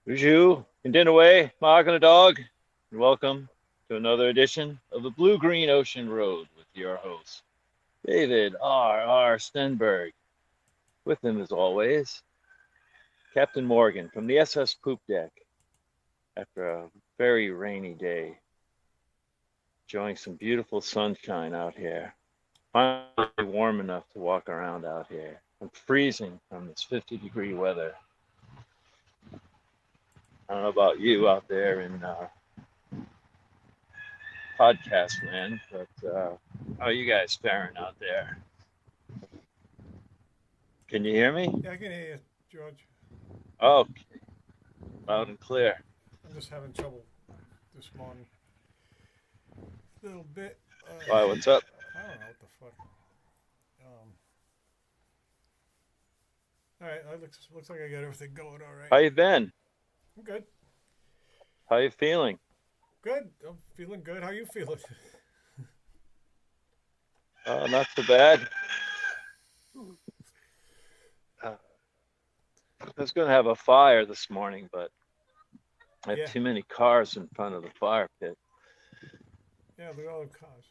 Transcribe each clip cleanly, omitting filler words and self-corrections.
Bonjour, and din away, Mark and the dog, and welcome to another edition of the Blue Green Ocean Road with your host, David R. Stenberg. With him, as always, Captain Morgan from the SS Poop Deck after a very rainy day, enjoying some beautiful sunshine out here. Finally warm enough to walk around out here. I'm freezing from this 50-degree weather. I don't know about you out there in podcast land, but how are you guys faring out there? Can you hear me? Yeah, I can hear you, George. Oh, loud and clear. I'm just having trouble this morning. A little bit. Why, what's up? I don't know what the fuck. Um, all right, looks like I got everything going all right. How you been? I'm good. How you feeling? Good. I'm feeling good. How you feeling? Not so bad. Uh, I was going to have a fire this morning, but I had Yeah. too many cars in front of the fire pit. Yeah, they're all cars.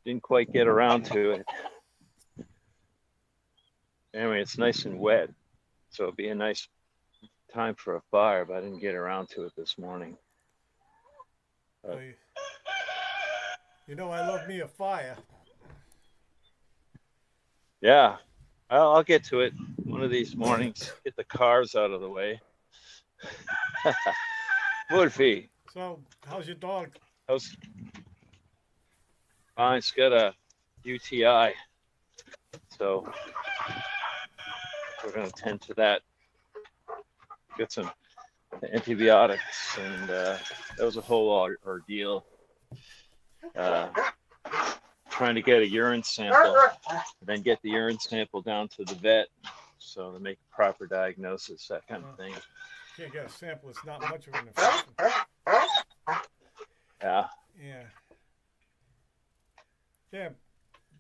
Didn't quite get around to it. Anyway, it's nice and wet, so it'll be a nice time for a fire, but I didn't get around to it this morning. Well, But I love me a fire. yeah, I'll get to it one of these mornings. Get the cars out of the way. Woodfee, So, how's your dog? how's mine's got a UTI, so we're going to tend to that. Get some antibiotics, and that was a whole ordeal. Uh, Trying to get a urine sample, then get the urine sample down to the vet, so to make a proper diagnosis, that kind of Well, thing. can't get a sample. It's not much of an infection. Yeah, Yeah. Yeah.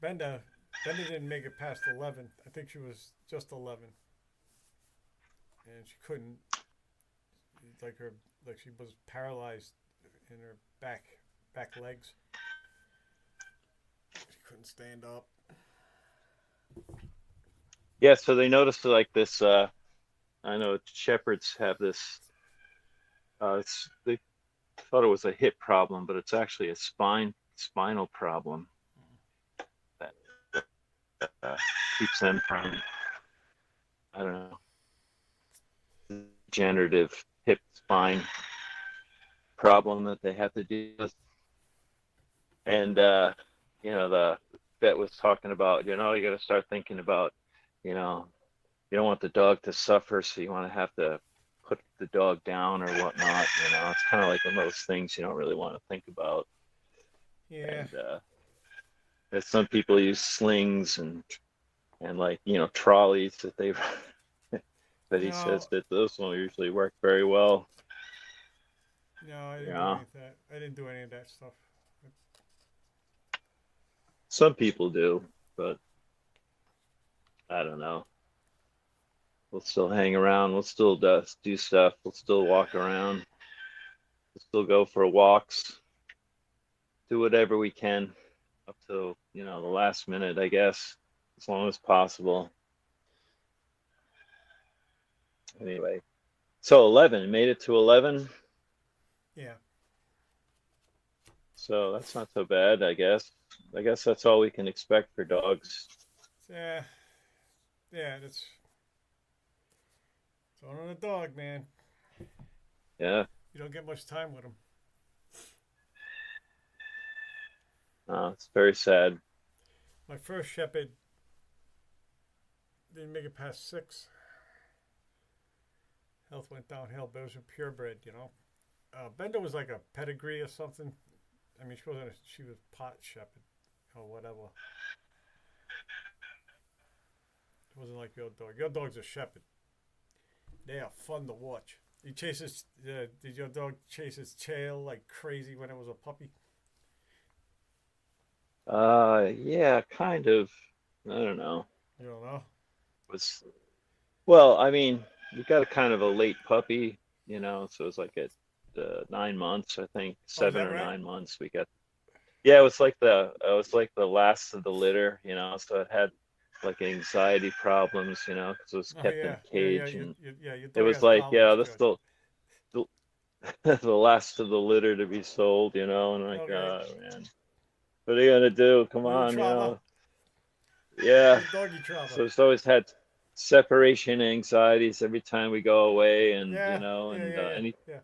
Benda. Benda didn't make it past 11. I think she was just 11, and she couldn't. Like she was paralyzed in her back legs. She couldn't stand up. yeah. So they noticed like this. I know shepherds have this. They thought it was a hip problem, but it's actually a spinal problem that uh, keeps them from, I don't know, degenerative hip spine problem that they have to deal with. And the vet was talking about, you got to start thinking about, you know, you don't want the dog to suffer, so you want to have to put the dog down or whatnot. It's kind of like one of those things you don't really want to think about. Yeah. And there's some people use slings and like trolleys that they but he says No, that those don't usually work very well. no, I didn't do Yeah, any of that. I didn't do any of that stuff. some people do, but I don't know. We'll still hang around. We'll still do stuff. We'll still walk around. We'll still go for walks. Do whatever we can up to the last minute, I guess, as long as possible. Anyway, so 11 made it to 11. Yeah. So that's not so bad, I guess. I guess that's all we can expect for dogs. Yeah. Yeah. It's on a dog, man. Yeah, You don't get much time with them. it's very sad. My first shepherd didn't make it past 6. Health went downhill, but it was a purebred. Benda was like a pedigree or something. I mean, she was pot shepherd or whatever. It wasn't like your dog. Your dog's a shepherd. They are fun to watch. Did your dog chase his tail like crazy when it was a puppy? Yeah, kind of. I don't know. You don't know. Was Well, I mean, we got a kind of a late puppy. you know. So it was like at 9 months, I think, Oh, is seven that or right? 9 months. We got yeah, it was like the last of the litter, you know. So it had like anxiety problems, you know, because it was Oh kept in yeah, a yeah, yeah. cage, and Yeah. Your it dog was has like, yeah, problems, this is George. the, the last of the litter to be sold, you know, and like, Okay. man, what are you gonna do? Come Little on, you trauma, know, yeah. little doggy trauma. So it's always had separation anxieties every time we go away, and you Yeah, know, yeah, and yeah, yeah, yeah,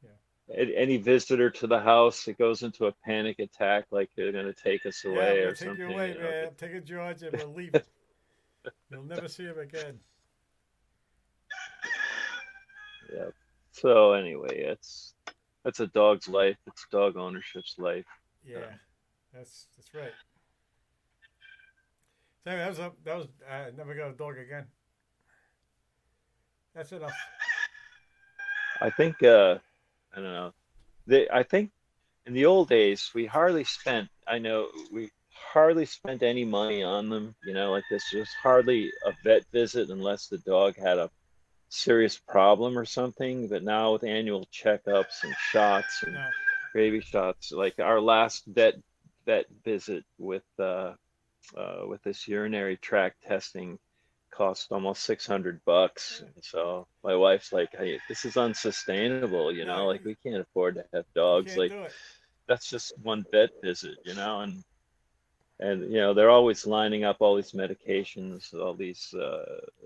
yeah. any visitor to the house, it goes into a panic attack, like they're gonna take us Yeah, I'm away gonna or take you something, away, you know. man. I'm taking George, and we're leaving. You'll never see him again. Yeah. So anyway, it's that's a dog's life. It's dog ownership's life. Yeah, that's right. So that was never got a dog again. That's enough. I think I don't know. I think in the old days we hardly spent. I know we hardly spent any money on them. You know, like this was hardly a vet visit unless the dog had a serious problem or something. But now with annual checkups and shots and No. baby shots, like our last vet visit with this urinary tract testing cost almost $600. Yeah, So my wife's like, "Hey, this is unsustainable, you no, know, like we can't afford to have you dogs. can't Like do it. that's just one vet visit, you know, and you know, they're always lining up all these medications, all these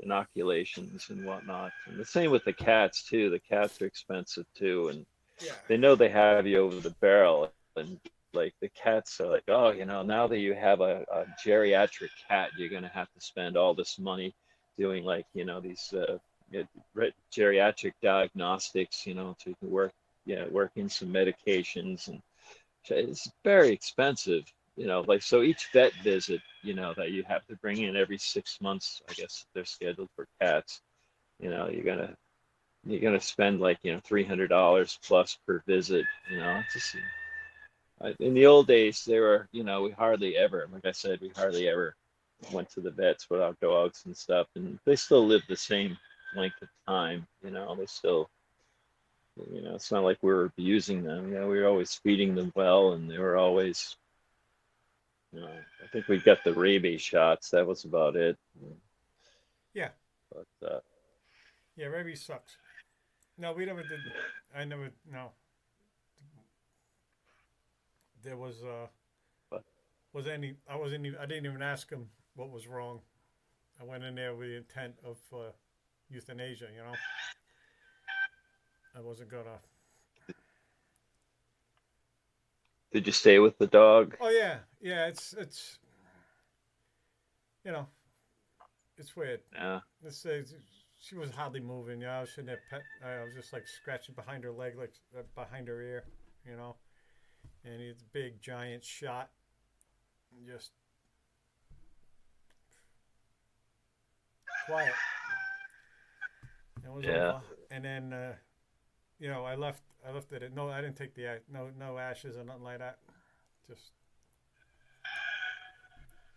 inoculations and whatnot. And the same with the cats too. The cats are expensive too, and Yeah, they know they have you over the barrel, and like the cats are like, oh, you know, now that you have a geriatric cat, you're gonna have to spend all this money doing like, you know, these geriatric diagnostics, you know, to work, yeah, work in some medications, and it's very expensive, you know, like so each vet visit, you know, that you have to bring in every 6 months, I guess they're scheduled for cats, you know, you're gonna spend like, you know, $300 plus per visit. You know, it's just in the old days they were, you know, we hardly ever, like I said, we hardly ever went to the vets with our dogs and stuff, and they still live the same length of time. You know, they still, you know, it's not like we were abusing them. You know, we were always feeding them well, and they were always, you know, I think we got the rabies shots. That was about it. yeah, But yeah. Rabies sucks. No, we never did. I never. No, there but was any. I wasn't. Even, I didn't even ask him what was wrong. I went in there with the intent of euthanasia. You know, I wasn't gonna. did you stay with the dog? Oh yeah, yeah. It's you know it's weird. Yeah. Let's say she was hardly moving. You know, she didn't have pet. I was just like scratching behind her leg, like behind her ear. You know, and it's a big giant shot. Just quiet. It was Yeah. over. And then you know, I left it. No, I didn't take the no ashes or nothing like that. Just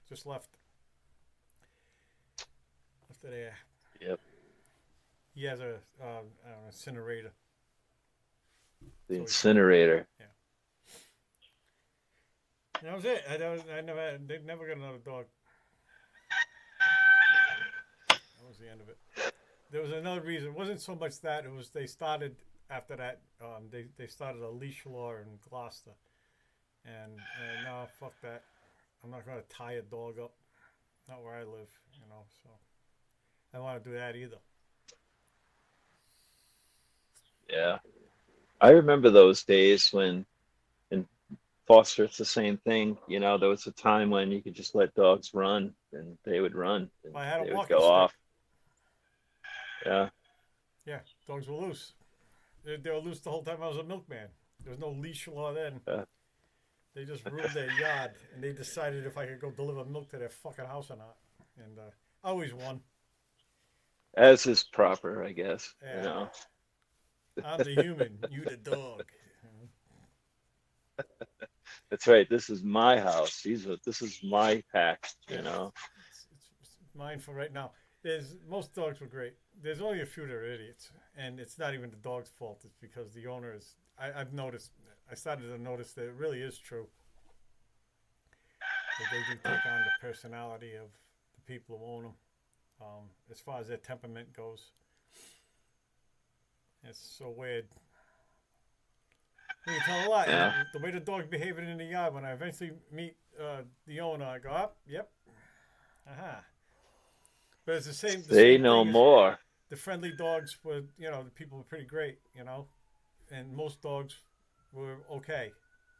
just left it there. Yep. He has a I don't know, incinerator. The So he put it. incinerator. Yeah. And that was it. I never they never got another dog. That was the end of it. There was another reason. It wasn't so much that it was they started after that. They started a leash law in Gloucester, and no, fuck that. I'm not gonna tie a dog up. Not where I live, you know. So I don't want to do that either. Yeah. I remember those days when in foster it's the same thing. You know, there was a time when you could just let dogs run and they would run and I had a they would walking go stick. off. Yeah. Yeah, dogs were loose. They were loose the whole time I was a milkman. There was no leash law then. Yeah. They just ruled their yard, and they decided if I could go deliver milk to their fucking house or not. And I always won. As is proper, I guess. You Yeah, know. I'm the human, you the dog. That's right. This is my house. This is my pack, Yeah, you know. it's mine for right now. There's most dogs were great. there's only a few that are idiots, and it's not even the dog's fault. It's because the owner is. I've noticed. I started to notice that it really is true that they do take on the personality of the people who own them, as far as their temperament goes. It's so weird. You can tell a lot. Yeah. The way the dog's behaving in the yard. When I eventually meet the owner, I go, "Up, yep, aha." But it's the same. The Say same no thing as more. the friendly dogs were. The people were pretty great. And most dogs were okay.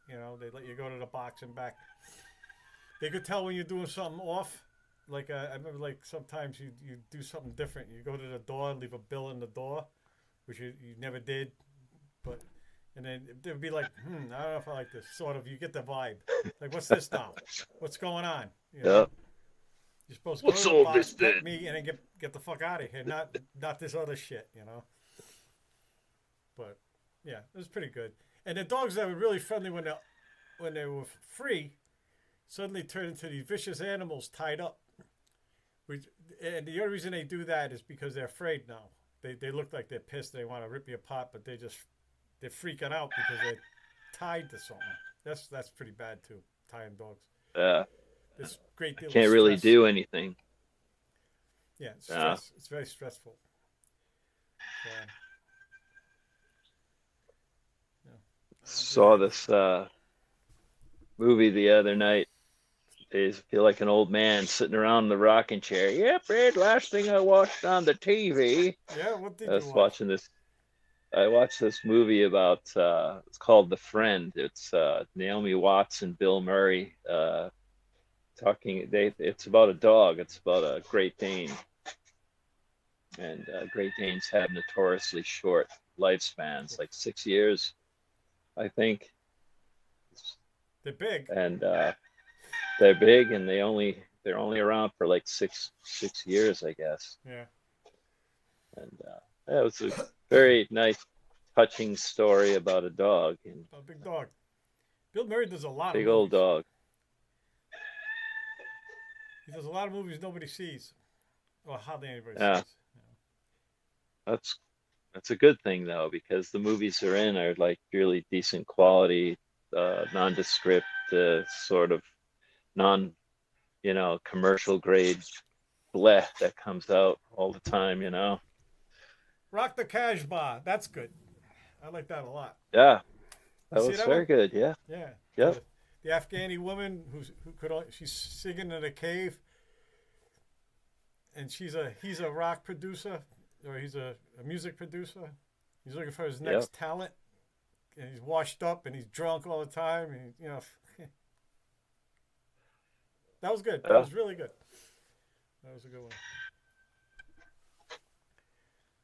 They let you go to the box and back. They could tell when you're doing something off. Like I remember, like sometimes you do something different. You go to the door, leave a bill in the door, which you never did, but and then they'd be like, I don't know if I like this. Sort of, you get the vibe. Like, what's this now? What's going on? Yeah. You're supposed to go What's to the all box, this pet then? me, and then get the fuck out of here. Not this other shit. But yeah, it was pretty good. And the dogs that were really friendly when they were free suddenly turned into these vicious animals tied up. And the only reason they do that is because they're afraid now. They look like they're pissed. They want to rip you apart, but they're freaking out because they're tied to something. That's pretty bad too. Tying dogs. Yeah. There's a great deal of Can't really stress. do anything. Yeah, Yeah. stress. It's very stressful. Saw this movie the other night. I feel like an old man sitting around in the rocking chair. Yep, Ed, last thing I watched on the TV. Yeah, what did I you was watch? watching this. I watched this movie about. It's called The Friend. It's Naomi Watts and Bill Murray talking. It's about a dog. It's about a Great Dane, and Great Danes have notoriously short lifespans, like 6 years, I think. They're big. And they're big, and they're only around for like six years, I guess. Yeah. And yeah, it was a very nice, touching story about a dog and A big dog. Bill Murray does a lot of big movies. old dog. He does a lot of movies nobody sees, or hardly anybody Yeah, sees. that's that's a good thing though, because the movies they're in are like really decent quality, nondescript, sort of non, commercial grade bleh that comes out all the time. Rock the Cash Bar. That's good. I like that a lot. Yeah, You that see was that very one? good. Yeah, Yeah. yep, The Afghani woman she's singing in a cave, and he's a rock producer, or he's a music producer. He's looking for his yep. next talent, and he's washed up and he's drunk all the time, and that was good. That Yeah, was really good. That was a good one.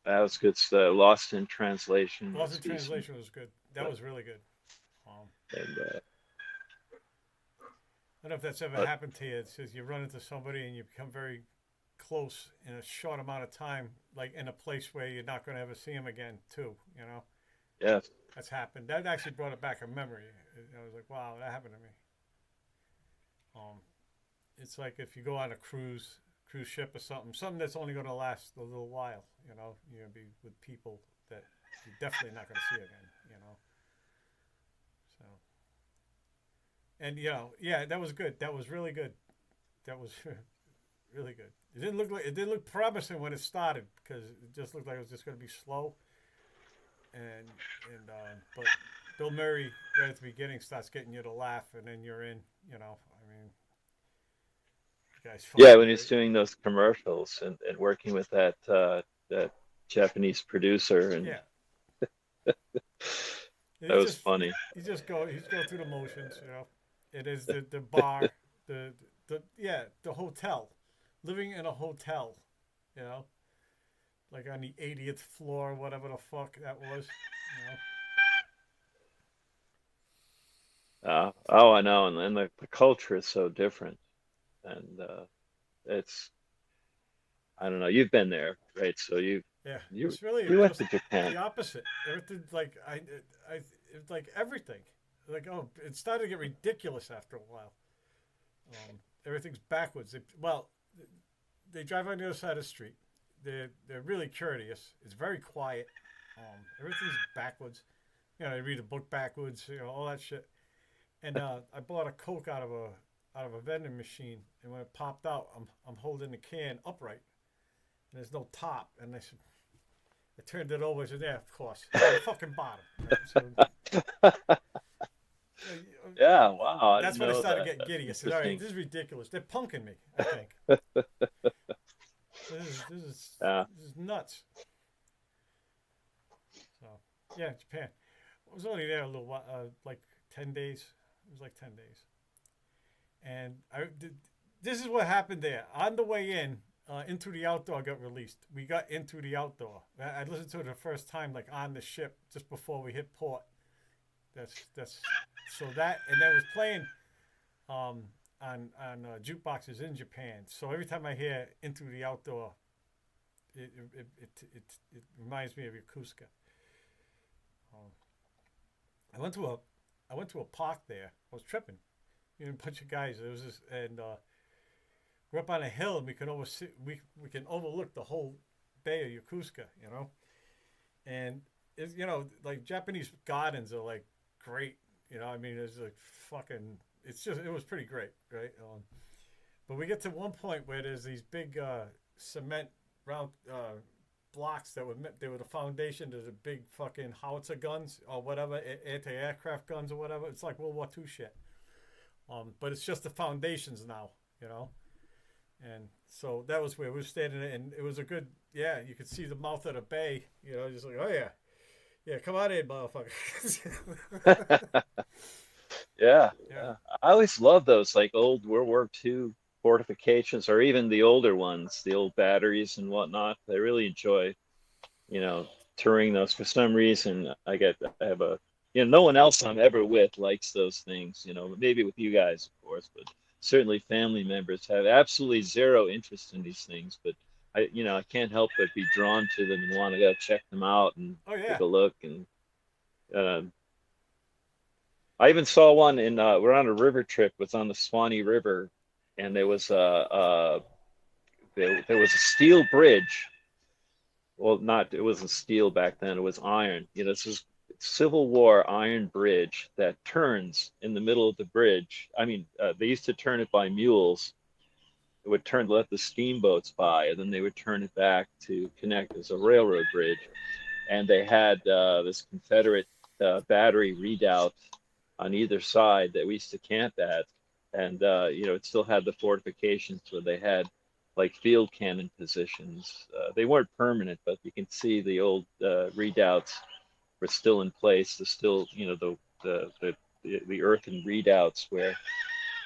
that was good stuff. Lost in Translation Lost was in decent. Translation was good. That was really good. And I don't know if that's ever but happened to you. It says you run into somebody and you become very close in a short amount of time, like in a place where you're not going to ever see them again, too. yes, That's happened. That actually brought it back a memory. I was like, wow, that happened to me. Um, it's like if you go on a cruise ship or something that's only going to last a little while. You're going to be with people that you're definitely not going to see again. So, and yeah, that was good. That was really good. That was really good. It didn't look promising when it started because it just looked like it was just going to be slow. And but Bill Murray right at the beginning starts getting you to laugh, and then you're in. I mean, the guy's yeah. fucking When he's great. doing those commercials and working with that Japanese producer, and Yeah, and that was funny. he's go through the motions. It is the bar, the hotel, living in a hotel. You know, like on the 80th floor, whatever the fuck that was. Oh, I know, and the culture is so different, and it's I don't know. You've been there, right? So Yeah, you it's really you went just to Japan. the opposite. Everything like it's like everything. Like it started to get ridiculous after a while. Everything's backwards. They drive on the other side of the street. they're really courteous. It's very quiet. Everything's backwards. You know, they read a book backwards. You know, all that shit. And I bought a Coke out of a vending machine, and when it popped out, I'm holding the can upright, and there's no top. And I turned it over. I said, "Yeah, of course, it's on the fucking bottom." Right? Yeah, wow, I That's didn't when I know started that. getting That's giddy. I said, "All right, interesting. this is ridiculous. They're punking me. I think Yeah, this is nuts." So yeah, Japan. I was only there a little while, like 10 days. It was like 10 days, and this is what happened there. On the way in, Into the Outdoor got released. We got Into the Outdoor. I listened to it the first time, like on the ship, just before we hit port. That's so that, and that was playing on jukeboxes in Japan. So every time I hear Into the Outdoor, it reminds me of Yokosuka. Um, I went to a I went to a park there. I was tripping. You know, a bunch of guys. There was this, and we're up on a hill, and we can overlook the whole bay of Yokosuka. You know, and it's, you know, like Japanese gardens are like great. You know, I mean, it's like fucking. It was pretty great, right? But we get to one point where there's these big cement round blocks they were the foundation to the big fucking howitzer guns or whatever, anti-aircraft guns or whatever. It's like World War II shit. But it's just the foundations now, you know. And so that was where we were standing, and it was a good, yeah. You could see the mouth of the bay, you know, just like, oh yeah, yeah, come on in, motherfucker. yeah, Yeah. yeah. I always love those like old World War II fortifications, or even the older ones, the old batteries and whatnot. I really enjoy, you know, touring those. For some reason, I have a, you know, no one else I'm ever with likes those things, you know, maybe with you guys, of course, but certainly family members have absolutely zero interest in these things. But you know, I can't help but be drawn to them and want to go check them out and Oh take yeah. a look. And um, I even saw one in, we're on a river trip, it was on the Swanee River, and there was a steel bridge. Well, not, it wasn't steel back then, it was iron. You know, this is Civil War iron bridge that turns in the middle of the bridge. I mean, they used to turn it by mules. It would turn, let the steamboats by, and then they would turn it back to connect as a railroad bridge. And they had this Confederate battery redoubt on either side that we used to camp at. And, you know, it still had the fortifications where they had like field cannon positions. They weren't permanent, but you can see the old redoubts were still in place. The still, you know, the earthen redoubts where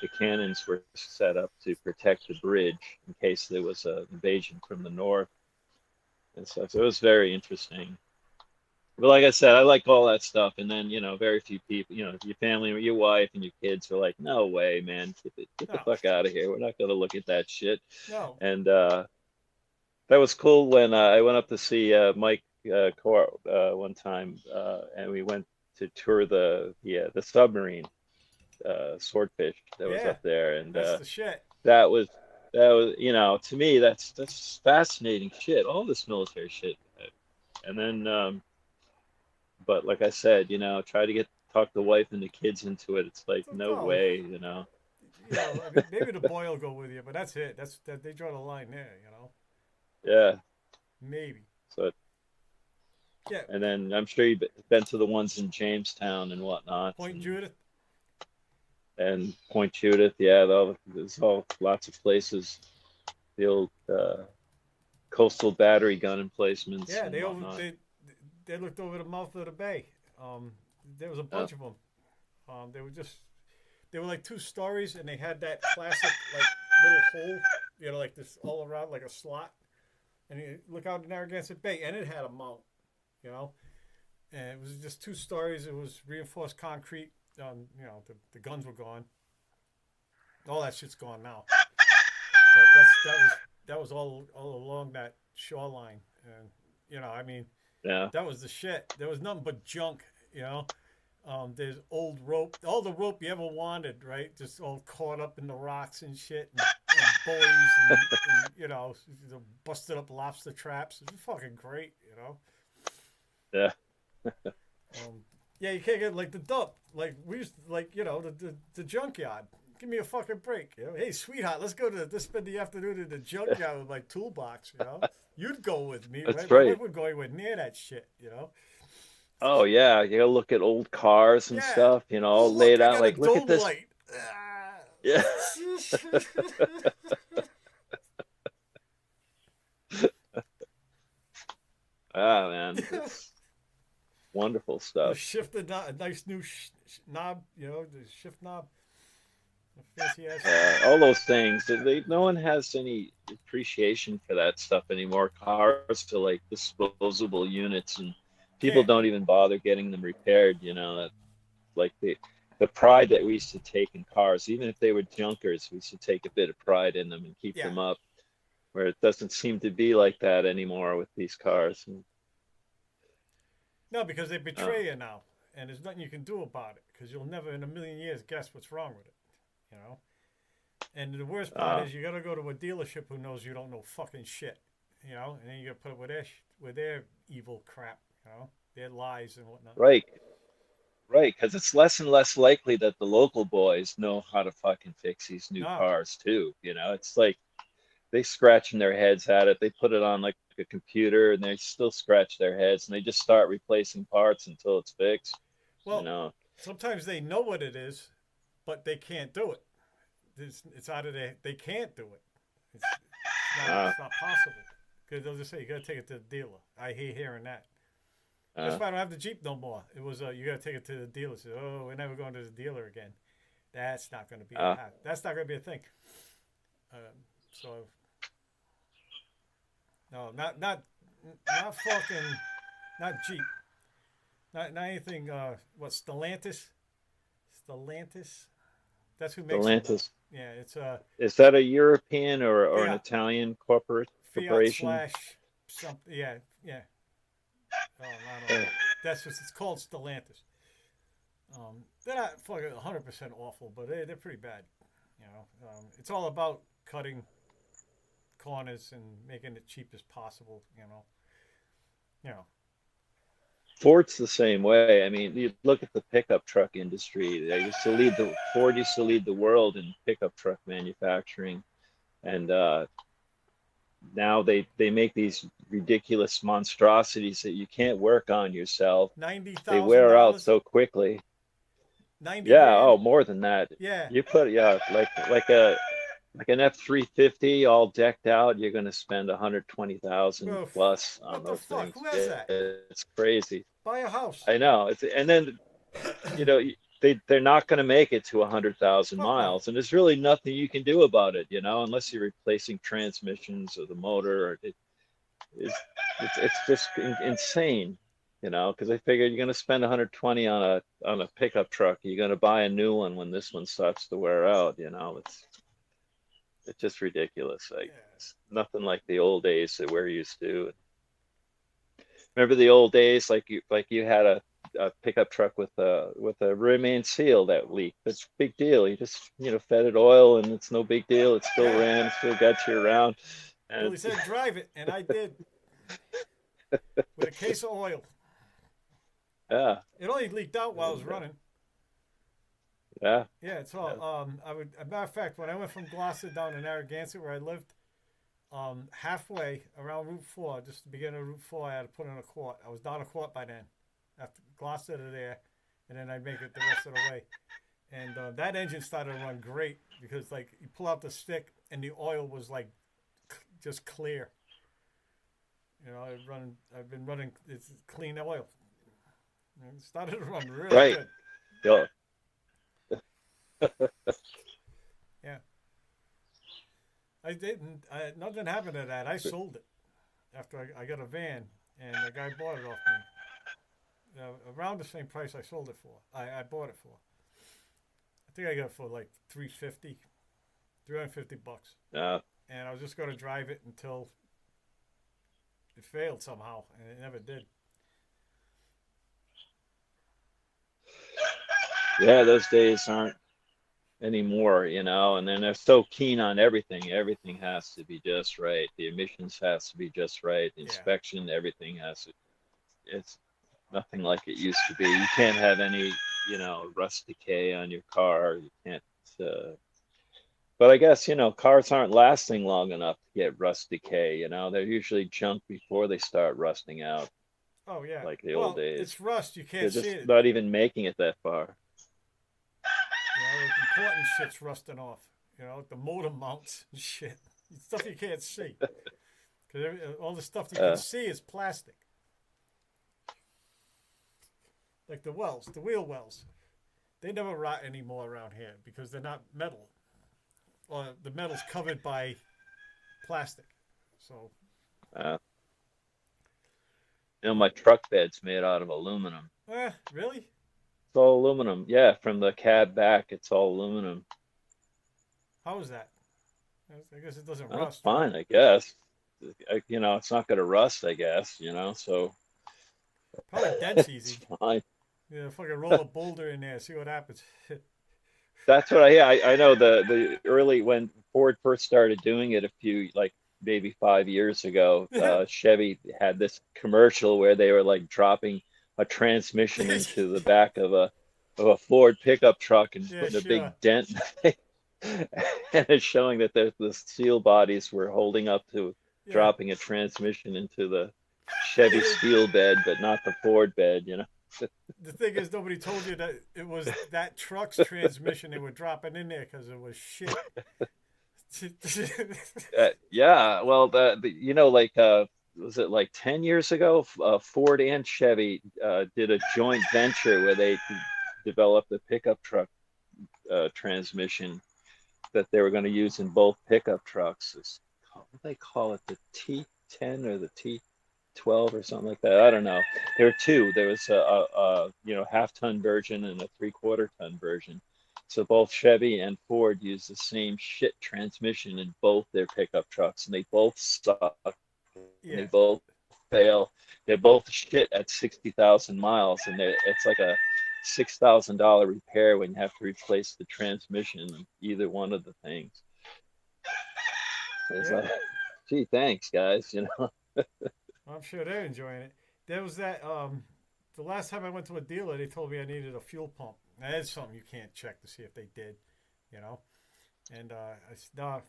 the cannons were set up to protect the bridge in case there was an invasion from the north and stuff. So it was very interesting. But like I said, I like all that stuff. And then, you know, very few people, you know, your family, your wife and your kids are like, no way, man, get the No, fuck out of here. We're not going to look at that shit. no. And that was cool when I went up to see Mike Core one time, and we went to tour the submarine swordfish that was Yeah, up there, and that's the shit. that was that was, you know, to me that's fascinating shit. All this military shit, and then but like I said, you know, try to talk the wife and the kids into it. It's like no No, way, you know. you know, I mean, maybe the boy will go with you, but that's it. That they draw the line there, you know. Yeah. Maybe. So Yeah, and then I'm sure you've been to the ones in Jamestown and whatnot, Point Judith. and Point Judith. Yeah, there's all lots of places. The old coastal battery gun emplacements Yeah, and whatnot. they looked over the mouth of the bay. Um, there was a Yeah. bunch of them. They were just they were like 2 stories, and they had that classic like little hole, you know, like this all around like a slot. And you look out in Narragansett Bay, and it had a mount, you know, and it was just 2 stories. It was reinforced concrete. You know, the guns were gone. All that shit's gone now. But that was all along that shoreline, and you know, I mean, Yeah. that was the shit. There was nothing but junk, you know. There's old rope, all the rope you ever wanted, right? Just all caught up in the rocks and shit, and buoys and you know, the busted up lobster traps. It's fucking great, you know. Yeah. Yeah, you can't get like the dump. Like we used to, like, you know, the junkyard. Give me a fucking break. You know, hey sweetheart, let's go to let's spend the afternoon in the junkyard with my toolbox. You know, you'd go with me, That's right? My right. wife would go anywhere near that shit. You know. Oh yeah, you gotta look at old cars and Yeah. stuff, you know, Oh laid look, I out got a like, look at dome this. light. Ah. Yeah. Ah man, it's wonderful The stuff. shifter knob, a nice new knob. You know, the shift knob, a fancy ass thing. All those things. No one has any appreciation for that stuff anymore. Cars are like disposable units, and people Can't. don't even bother getting them repaired. You know, that like the pride that we used to take in cars, even if they were junkers, we used to take a bit of pride in them and keep Yeah. them up. Where it doesn't seem to be like that anymore with these cars. And, No, because they uh, betray you now, and there's nothing you can do about it because you'll never in a million years guess what's wrong with it. You know. And the worst part uh, is you got to go to a dealership who knows you don't know fucking shit. You know, and then you got to put up with with their evil crap. You know, their lies and whatnot. right, right, because it's less and less likely that the local boys know how to fucking fix these new No. cars too. You know, it's like they scratching their heads at it. They put it on like a computer and they still scratch their heads and they just start replacing parts until it's fixed. You Well, know, sometimes they know what it is, but they can't do it. It's out of their. They can't do it. It's not. uh, It's not possible. Because they'll just say you got to take it to the dealer. I hate hearing that. That's uh, why I don't have the Jeep no more. It was you got to take it to the dealer. So, oh, we're never going to the dealer again. That's not going to be uh, that's not going to be a thing. Um, so no, not fucking not Jeep. Not anything. What Stellantis? Stellantis. That's who makes them now. Stellantis. Yeah, it's Is that a European or an Fiat. Italian Fiat corporation? slash something. Yeah, yeah. I don't Uh, know. That's what it's called, Stellantis. They're not fucking 100% awful, but they're pretty bad. You know, it's all about cutting corners and making it cheap as possible. You know. Ford's the same way. I mean, you look at the pickup truck industry. They used to lead the Ford used to lead the world in pickup truck manufacturing, and now they make these ridiculous monstrosities that you can't work on yourself. ninety They thousand wear out dollars, so quickly. 90 Yeah, grand. oh, more than that. Yeah. You put yeah, like an F-350 all decked out, you're going to spend 120,000 Well, plus on what the those fuck? things. Who has that? It's crazy. Buy a house. I know. It's and then you know they're not going to make it to 100,000 Fuck no. miles, and there's really nothing you can do about it, you know, unless you're replacing transmissions or the motor. Or it's it's just insane, you know, because I figured you're going to spend 120 on a pickup truck. You're going to buy a new one when this one starts to wear out, you know. It's just ridiculous. Like Yeah. it's nothing like the old days that we're used to. Remember the old days, like you had a pickup truck with a rear seal that leaked. That's a big deal. You just fed it oil and it's no big deal. It still Yeah. ran, still got you around, and Billy said drive it, and I did with a case of oil. yeah, It only leaked out while I was and running. yeah, Yeah, it's yeah. all. I would. As a matter of fact, when I went from Gloucester down to Narragansett, where I lived, halfway around Route 4, just the beginning of Route 4, I had to put in a quart. I was down a quart by then, after Gloucester to there, and then I'd make it the rest of the way. And that engine started to run great because, like, you pull out the stick and the oil was like just clear. You know, I've been running it's clean oil. And it started to run really Right. good. Yeah. Yeah, I didn't. Nothing happened to that. I sold it after I got a van, and the guy bought it off me around the same price I sold it for. I bought it for. I think I got it for like 350, $350, Yeah. and I was just going to drive it until it failed somehow, and it never did. Yeah, those days aren't anymore, you know, and then they're so keen on everything. Everything has to be just right. The emissions has to be just right. The Yeah. inspection, everything has to. It's nothing like it used to be. You can't have any, rust decay on your car. You can't. Uh, but I guess, cars aren't lasting long enough to get rust decay. They're usually junk before they start rusting out, Oh yeah. like the old Well, days. it's rust. You They're can't see just it. not even making it that far. You know, like important shit's rusting off. You know, the motor mounts and shit. Stuff you can't see. Because all the stuff you can Uh, see is plastic. Like the wells, the wheel wells. They never rot anymore around here because they're not metal. Or the metal's covered by plastic. So, uh, my truck bed's made out of aluminum. really? It's all aluminum. Yeah, from the cab back, it's all aluminum. How is that? I guess it doesn't Well, rust, right? fine, I guess. It's not going to rust, I guess, so Probably dents it's easy. fine. Yeah, fucking roll a boulder in there, see what happens. That's what I know the early when Ford first started doing it a few like maybe 5 years ago, Yeah, Chevy had this commercial where they were like dropping a transmission into the back of a Ford pickup truck and yeah, putting a sure. big dent in it. And it's showing that the steel bodies were holding up to Yeah. dropping a transmission into the Chevy steel bed, but not the Ford bed. The thing is, nobody told you that it was that truck's transmission they were dropping in there because it was shit. Yeah, well, like, was it like 10 years ago? Ford and Chevy did a joint venture where they developed a pickup truck transmission that they were going to use in both pickup trucks. What do they call it? The T10 or the T12 or something like that. I don't know. There were two. There was a half-ton version and a three-quarter-ton version. So both Chevy and Ford use the same shit transmission in both their pickup trucks, and they both suck, and they Yeah, both fail. They're both shit at 60,000 miles, and it's like a $6,000 repair when you have to replace the transmission in either one of the things. It's yeah. like, gee, thanks, guys. I'm sure they're enjoying it. There was that. The last time I went to a dealer, they told me I needed a fuel pump. Now, that's something you can't check to see if they did, you know. And I said, no,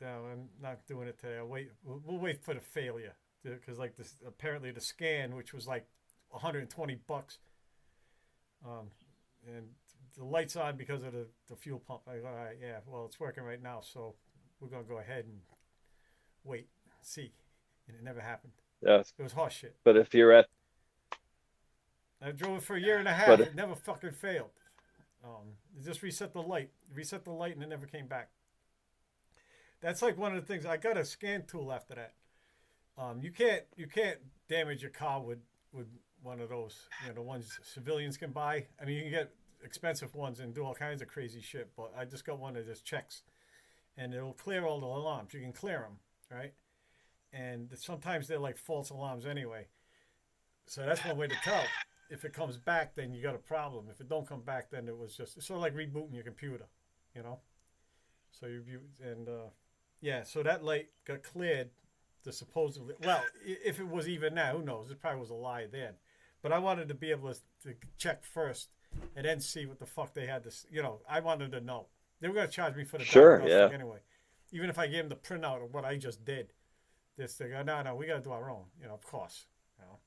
no, I'm not doing it today. We'll wait for the failure because like this, apparently the scan, which was like 120 bucks, um, and the lights on because of the fuel pump. I go, all right, yeah, well, it's working right now, so we're gonna go ahead and wait, see, and it never happened. Yes, It was horse shit. but if you're at, I drove it for a year and a half. but It never fucking failed. It just reset the light, and it never came back. That's like one of the things. I got a scan tool after that. You can't damage your car with one of those. You know, the ones civilians can buy. I mean, you can get expensive ones and do all kinds of crazy shit. But I just got one that just checks, and it'll clear all the alarms. You can clear them, right? And sometimes they're like false alarms anyway. So that's one way to tell. If it comes back, then you got a problem. If it don't come back, then it was just it's sort of like rebooting your computer, you know. So you and yeah, so that light got cleared. The supposedly well, if it was even now, who knows? It probably was a lie then. But I wanted to be able to check first and then see what the fuck they had to. I wanted to know. They were gonna charge me for the sure, diagnostic yeah, anyway, even if I gave them the printout of what I just did. This thing, no, we gotta do our own. Of course. You know.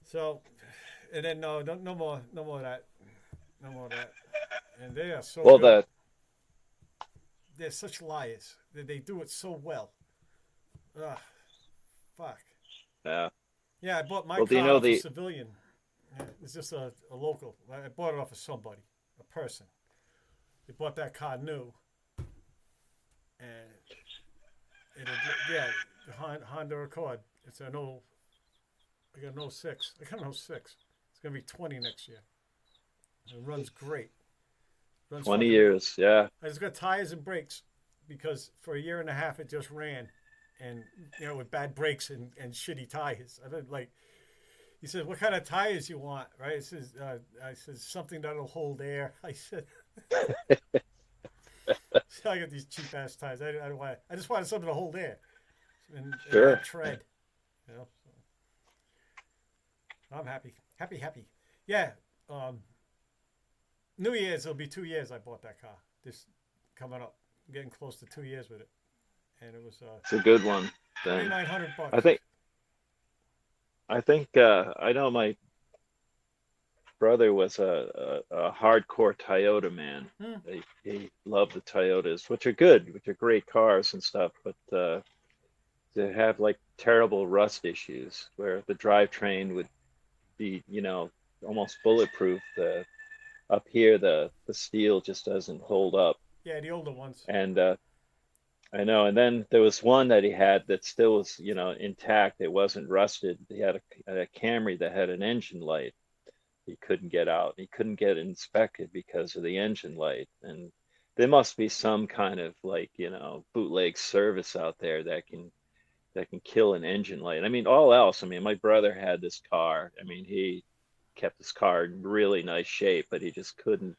So, and then no more, of that, no more of that. And they are so well, good. that, They're such liars. They do it so well. Ugh, fuck. yeah. Yeah, I bought my Well, do you car know off a the civilian. Yeah, it's just a local. I bought it off of somebody, a person. They bought that car new, and it yeah, the Honda Accord. It's an old. I got an '06. I got an '06. It's gonna be 20 next year. It runs great. Runs 20 fucking. years? Yeah, I just got tires and brakes because for a year and a half it just ran, and with bad brakes and shitty tires. I mean, like he said, "What kind of tires you want?" Right? I said something that'll hold air. I said, so I got these cheap ass tires. I don't want. I just wanted something to hold air and Sure. tread. You know. So I'm happy, happy, happy. Yeah. Um, New Year's. It'll be 2 years. I bought that car. This coming up. I'm getting close to 2 years with it, and it was It's a good one then. 2,900 bucks. I think I know my brother was a hardcore Toyota man. Hmm. He loved the Toyotas, which are good, which are great cars and stuff, but they have like terrible rust issues where the drivetrain would be, almost bulletproof. The up here, the steel just doesn't hold up, Yeah, the older ones. and I know. And then there was one that he had that still was, intact. It wasn't rusted. He had a Camry that had an engine light. He couldn't get out. He couldn't get it inspected because of the engine light. And there must be some kind of like, bootleg service out there that can kill an engine light. I mean, all else. I mean, my brother had this car. I mean, he kept his car in really nice shape, but he just couldn't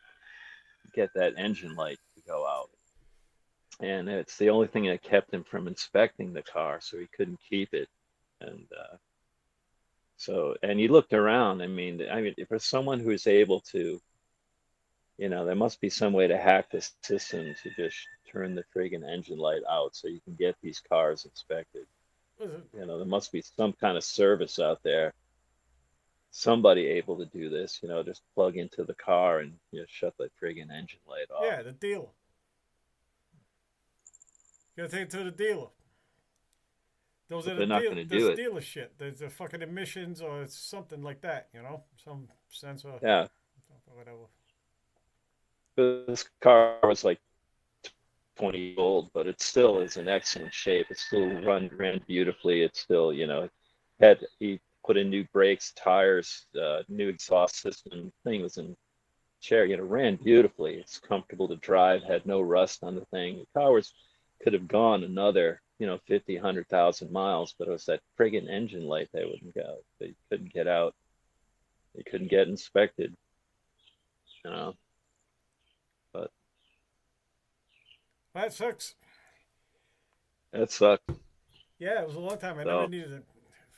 get that engine light to go out. And it's the only thing that kept him from inspecting the car, so he couldn't keep it. And and he looked around. I mean, for someone who's able to, there must be some way to hack the system to just turn the friggin' engine light out so you can get these cars inspected. There must be some kind of service out there, somebody able to do this. Just plug into the car and shut the friggin' engine light off. Yeah, the dealer. You gotta take it to the dealer. Those But are the they're not deal. going to do This it. dealer shit. There's the fucking emissions or something like that. You know, some sensor, Yeah, whatever. this car was like 20 years old, but it still is in excellent shape. It still ran beautifully. It's still, he put in new brakes, tires, new exhaust system. Thing was in chair, ran beautifully. It's comfortable to drive, had no rust on the thing. The car could have gone another, 50, 100,000 miles, but it was that friggin' engine light that wouldn't go. They couldn't get out. They couldn't get inspected, you know. But That sucks. that sucked. Yeah, it was a long time. I never So needed to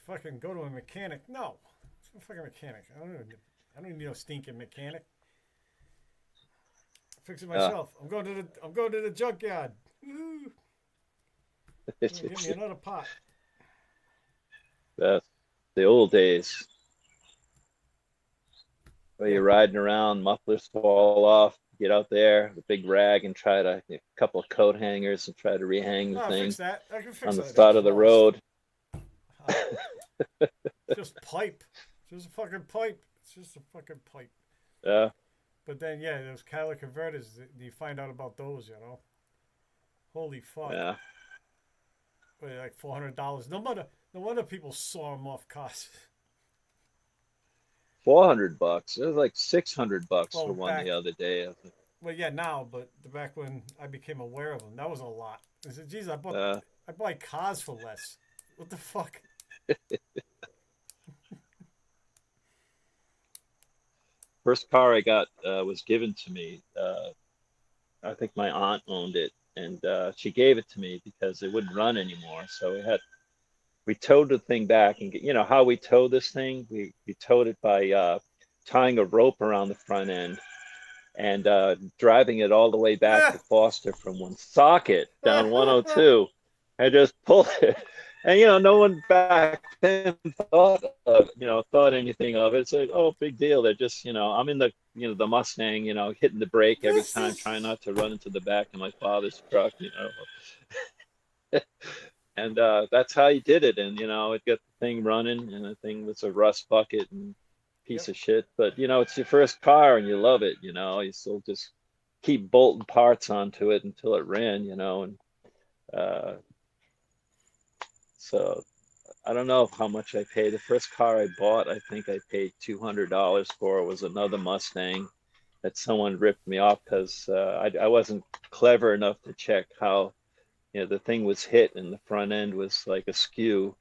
fucking go to a mechanic. No, it's a fucking mechanic. I don't need no stinking mechanic. Fix it yeah, myself. I'm going to the junkyard. Woo! Give me another pot. that's the old days where Yeah. you're riding around, mufflers fall off, get out there, the big rag, and try to a couple of coat hangers and try to rehang the No, fix thing that. I can fix on the that. That side was of the rust. road. Just pipe. Just a fucking pipe. It's just a fucking pipe. Yeah, But then, yeah, those catalytic converters, you find out about those, you know? Holy fuck. yeah. Wait, like $400. No wonder people saw them off cost. $400. It was like $600 Well, for one the back, other day. well, yeah, now, but back when I became aware of them, that was a lot. I said, geez, Uh, I buy cars for less. What the fuck? First car I got was given to me. I think my aunt owned it, and she gave it to me because it wouldn't run anymore. So we towed the thing back, and you know how we tow this thing? We towed it by tying a rope around the front end and driving it all the way back to Foster from Woonsocket down 102, and just pulled it. And no one back then thought anything of it. It's like, oh, big deal. They're just, I'm in the Mustang, hitting the brake every time, trying not to run into the back of my father's truck. And that's how you did it. And it got the thing running, and the thing was a rust bucket and piece Yep. of shit. But it's your first car, and you love it. You still just keep bolting parts onto it until it ran. And uh, so I don't know how much I paid. The first car I bought, I think I paid $200 for. It was another Mustang that someone ripped me off because I wasn't clever enough to check how the thing was hit, and the front end was like askew.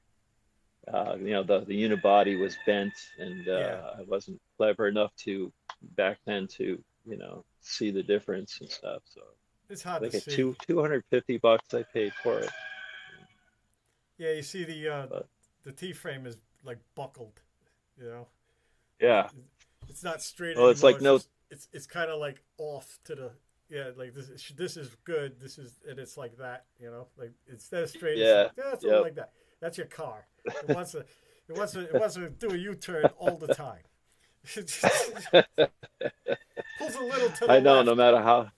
the unibody was bent, and Yeah, I wasn't clever enough to back then to see the difference and stuff. So it's hard to like a see. $250 I paid for it. Yeah, you see But the T frame is like buckled. You know, it, yeah, it's not straight well, it's anymore. like It's no, just it's kind of like off to the yeah. Like this is good. This is and it's like that. You know, like instead of straight, it's yeah, yeah, it's a little yep. like that. That's your car. It wants to do a U-turn all the time. Pulls a little to the I know, no left. matter how,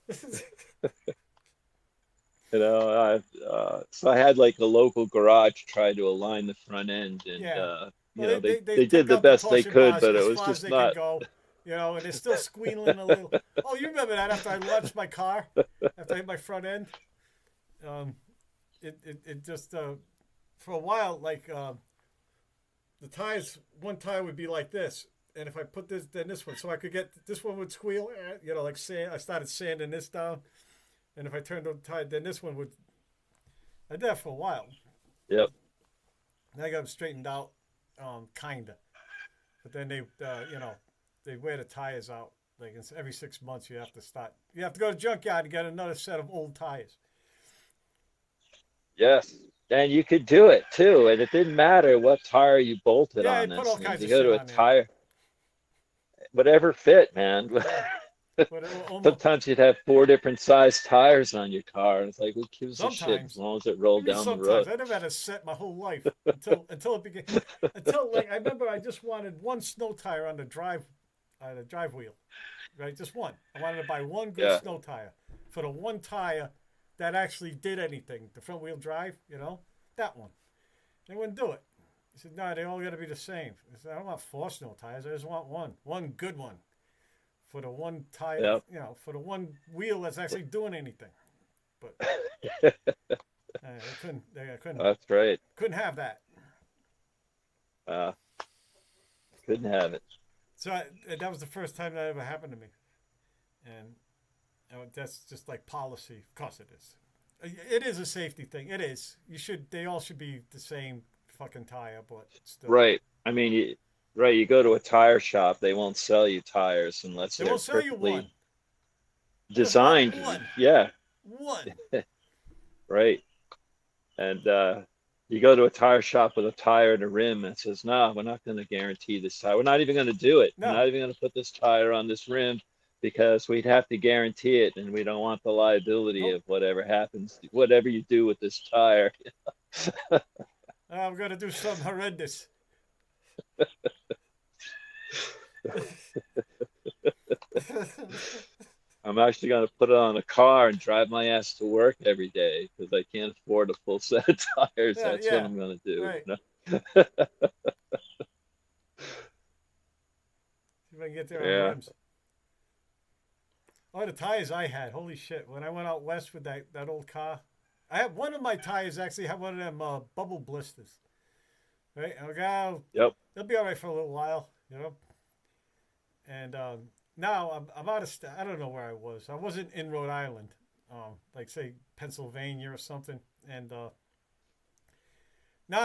so I had like a local garage try to align the front end, and Yeah. Well, they they they did took the out the best they caution could, bars but it as was far as just they can not. go, and they're still squealing a little. Oh, you remember that after I launched my car, after I hit my front end? Um, it just, for a while, like, the tires, one tire would be like this. And if I put this, then this one, so I could get, this one would squeal, like sand. I started sanding this down. And if I turned the tire, then this one would, I did that for a while. Yep. And I got them straightened out, kinda. But then they wear the tires out. Like it's every 6 months, you have to start. You have to go to the junkyard and get another set of old tires. Yes. And you could do it too, and it didn't matter what tire you bolted Yeah, they on put this all thing. kinds You of go shit to a on there. tire, whatever fit, man. Yeah, but almost Sometimes you'd have four different size tires on your car, and it's like, who gives a shit as sometimes. long as it What rolled do you mean down the sometimes? road? I never had a set my whole life until it began. Until like I remember, I just wanted one snow tire on the drive wheel, right? Just one. I wanted to buy one good Yeah. snow tire for the one tire that actually did anything. The front wheel drive, that one. They wouldn't do it. He said, no, they all got to be the same. I said, I don't want four snow tires. I just want one good one for the one tire, Yep. for the one wheel that's actually doing anything. But I That's right. couldn't have that. Uh, couldn't have it. So that was the first time that ever happened to me, and that's just like policy. Of course, it is. It is a safety thing. It is. You should. They all should be the same fucking tire, but still, Right. I mean, right, you go to a tire shop, they won't sell you tires unless they they're won't sell you perfectly one. You just want designed. one. Yeah, One. right. And you go to a tire shop with a tire and a rim and it says, no, we're not going to guarantee this tire. We're not even going to do it. We're No. not even going to put this tire on this rim because we'd have to guarantee it and we don't want the liability Nope. of whatever happens, whatever you do with this tire. I'm gonna do something horrendous. I'm actually going to put it on a car and drive my ass to work every day because I can't afford a full set of tires. Yeah, That's what yeah, I'm going to do. right. See if I can get there on Yeah. rims. Oh, the tires I had. Holy shit. When I went out west with that old car, I had one of my tires actually had one of them bubble blisters. Right? And Yep. they'll be all right for a little while. And now I'm out of I don't know where I was. I wasn't in Rhode Island, like say Pennsylvania or something. And now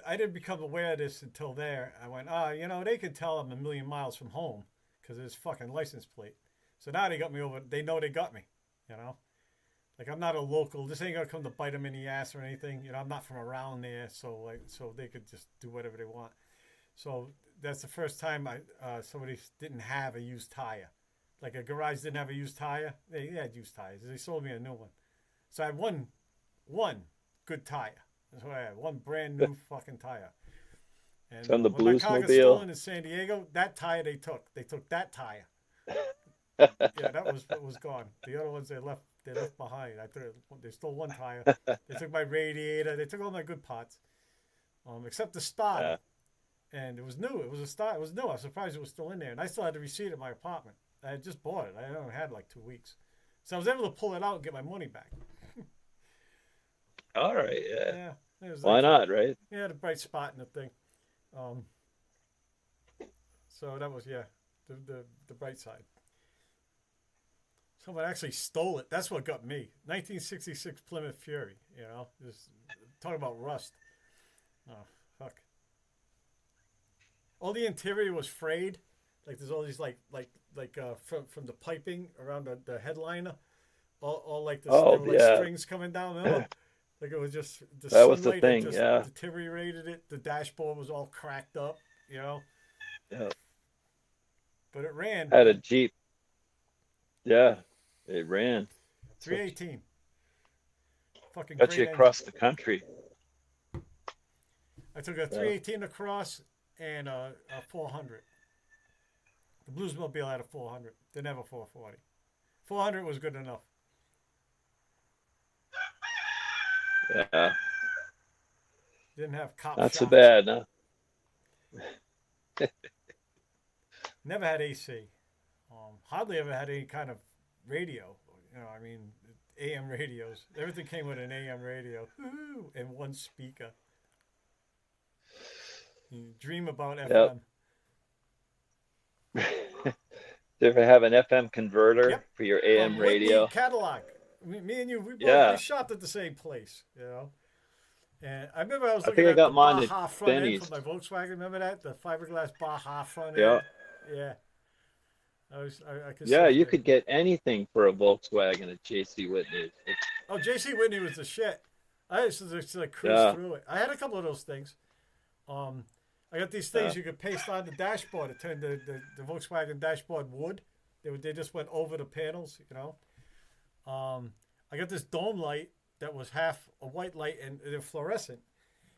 I didn't become aware of this until there. I went, they can tell I'm a million miles from home because of this fucking license plate. So now they got me over. They know they got me. You know, like I'm not a local. This ain't gonna come to bite them in the ass or anything. I'm not from around there, so they could just do whatever they want. So that's the first time somebody didn't have a used tire. Like a garage didn't have a used tire. They had used tires. They sold me a new one. So I had one good tire. That's what I had. One brand new fucking tire. It's And on the when my car got stolen Bluesmobile. in San Diego, that tire they took. They took that tire. Yeah, that was gone. The other ones they left behind. They stole one tire. They took my radiator. They took all my good parts, except the starter. Yeah. And it was new. It was a start. It was new. I was surprised it was still in there. And I still had the receipt at my apartment. I had just bought it. I only had like 2 weeks, so I was able to pull it out and get my money back. All right. Yeah. Yeah, it was Why like not? Right. yeah, the bright spot in the thing. Um, so that was the bright side. Someone actually stole it. That's what got me. 1966 Plymouth Fury. Just talk about rust. Oh, all the interior was frayed. Like there's all these from the piping around the headliner, all like this. There Oh were like yeah, strings coming down. Remember? Like it was just the that was the sunlight had thing. just Yeah, deteriorated it. The dashboard was all cracked up, you know. yeah. But it ran. Had a Jeep. Yeah, it ran. So 318. Fucking got you great engine. across the country. I took a Yeah, 318 across and a 400. The Bluesmobile had a 400. Didn't have a 440. 400 was good enough. yeah. Didn't have cop Not so shocks. bad, no. Never had AC. Hardly ever had any kind of radio. You know, I mean, AM radios. Everything came with an AM radio. Woo-hoo, and one speaker. You dream about Yep. FM. Did you ever have an FM converter Yep. for your AM From Whitney radio? Cadillac. Me and you, we Yeah, shopped at the same place, you know. And I remember I was I looking think I at the got mine at Baja front end for Benny's. my Volkswagen. Remember that? The fiberglass Baja front Yeah, end? Yeah. I could yeah. sit You there. could get anything for a Volkswagen at J.C. Whitney's. Oh, J.C. Whitney was the shit. I used to just like cruise Yeah, through it. I had a couple of those things. Um, I got these yeah. things you could paste on the dashboard. It turned the Volkswagen dashboard wood. They just went over the panels, you know. I got this dome light that was half a white light and they're fluorescent,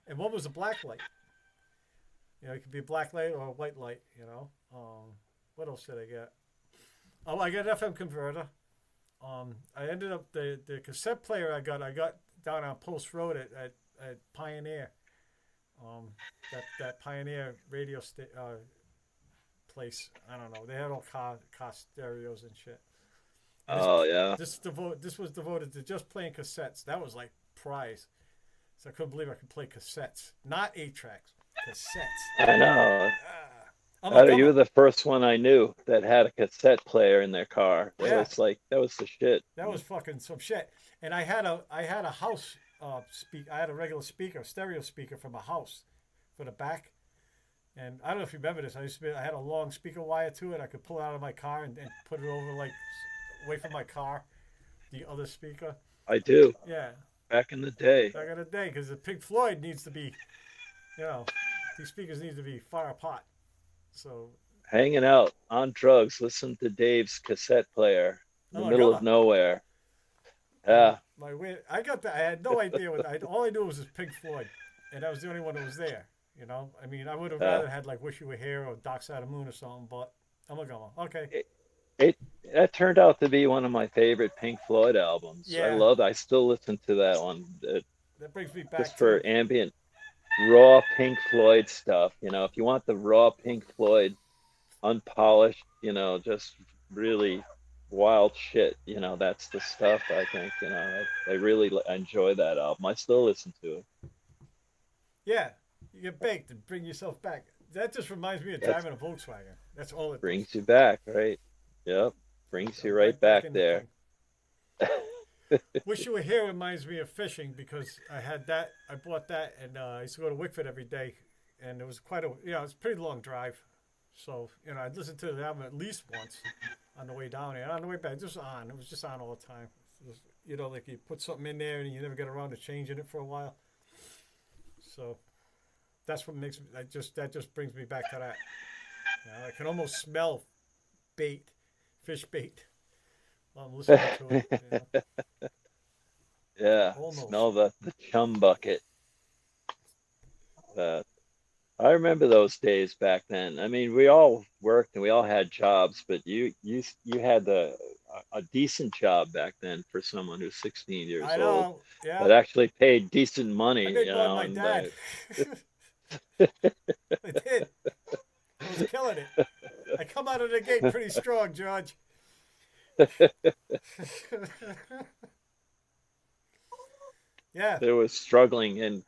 and one was a black light. You know, it could be a black light or a white light. You know. What else did I get? Oh, I got an FM converter. I ended up the cassette player I got down on Post Road at Pioneer. That Pioneer radio place. I don't know. They had all car stereos and shit. And Oh yeah. this was devoted to just playing cassettes. That was like prize. So I couldn't believe I could play cassettes, not 8 tracks, cassettes. I know. I'm a You gummer. were the first one I knew that had a cassette player in their car. Yeah, That was the shit. that was fucking some shit. And I had a house I had a regular speaker, stereo speaker from a house for the back. And I don't know if you remember this. I had a long speaker wire to it. I could pull it out of my car and put it over like away from my car, the other speaker. I do. Yeah, Back in the day. back in the day, because the Pink Floyd needs to be, you know, these speakers need to be far apart. So Hanging out on drugs, listen to Dave's cassette player in I'm the a middle of gummer. nowhere. My Yeah, my way, I got that. I had no idea what. All I knew was Pink Floyd, and that was the only one that was there. You know, I mean, I would have yeah. rather had like "Wish You Were Here" or "Dark Side of the Moon" or something, but I'm a gummer. Okay, It, it that turned out to be one of my favorite Pink Floyd albums. yeah, I still listen to that one that brings me just back for to ambient raw Pink Floyd stuff. If you want the raw Pink Floyd, unpolished, just really wild shit, that's the stuff I think, I really enjoy that album. I still listen to it. yeah. You get baked and bring yourself back. That just reminds me of That driving a Volkswagen. That's all it does. brings you back, right? Yep. Brings you right Back back in the there. thing. Wish You Were Here reminds me of fishing because I had that. I bought that, and I used to go to Wickford every day, and it was it's a pretty long drive. So I'd listen to the album at least once on the way down and on the way back. Just on. It was just on all the time. It was, like you put something in there and you never get around to changing it for a while. So that's what makes that just brings me back to that. I can almost smell fish bait, while I'm listening to it. Yeah. Almost. Smell the chum bucket. Uh, I remember those days back then. I mean, we all worked and we all had jobs, but you had a decent job back then for someone who's 16 years I old know. Yeah, that actually paid decent I money, made more than my and dad. I did. I was killing it. I come out of the gate pretty strong, George. Yeah, there was struggling. And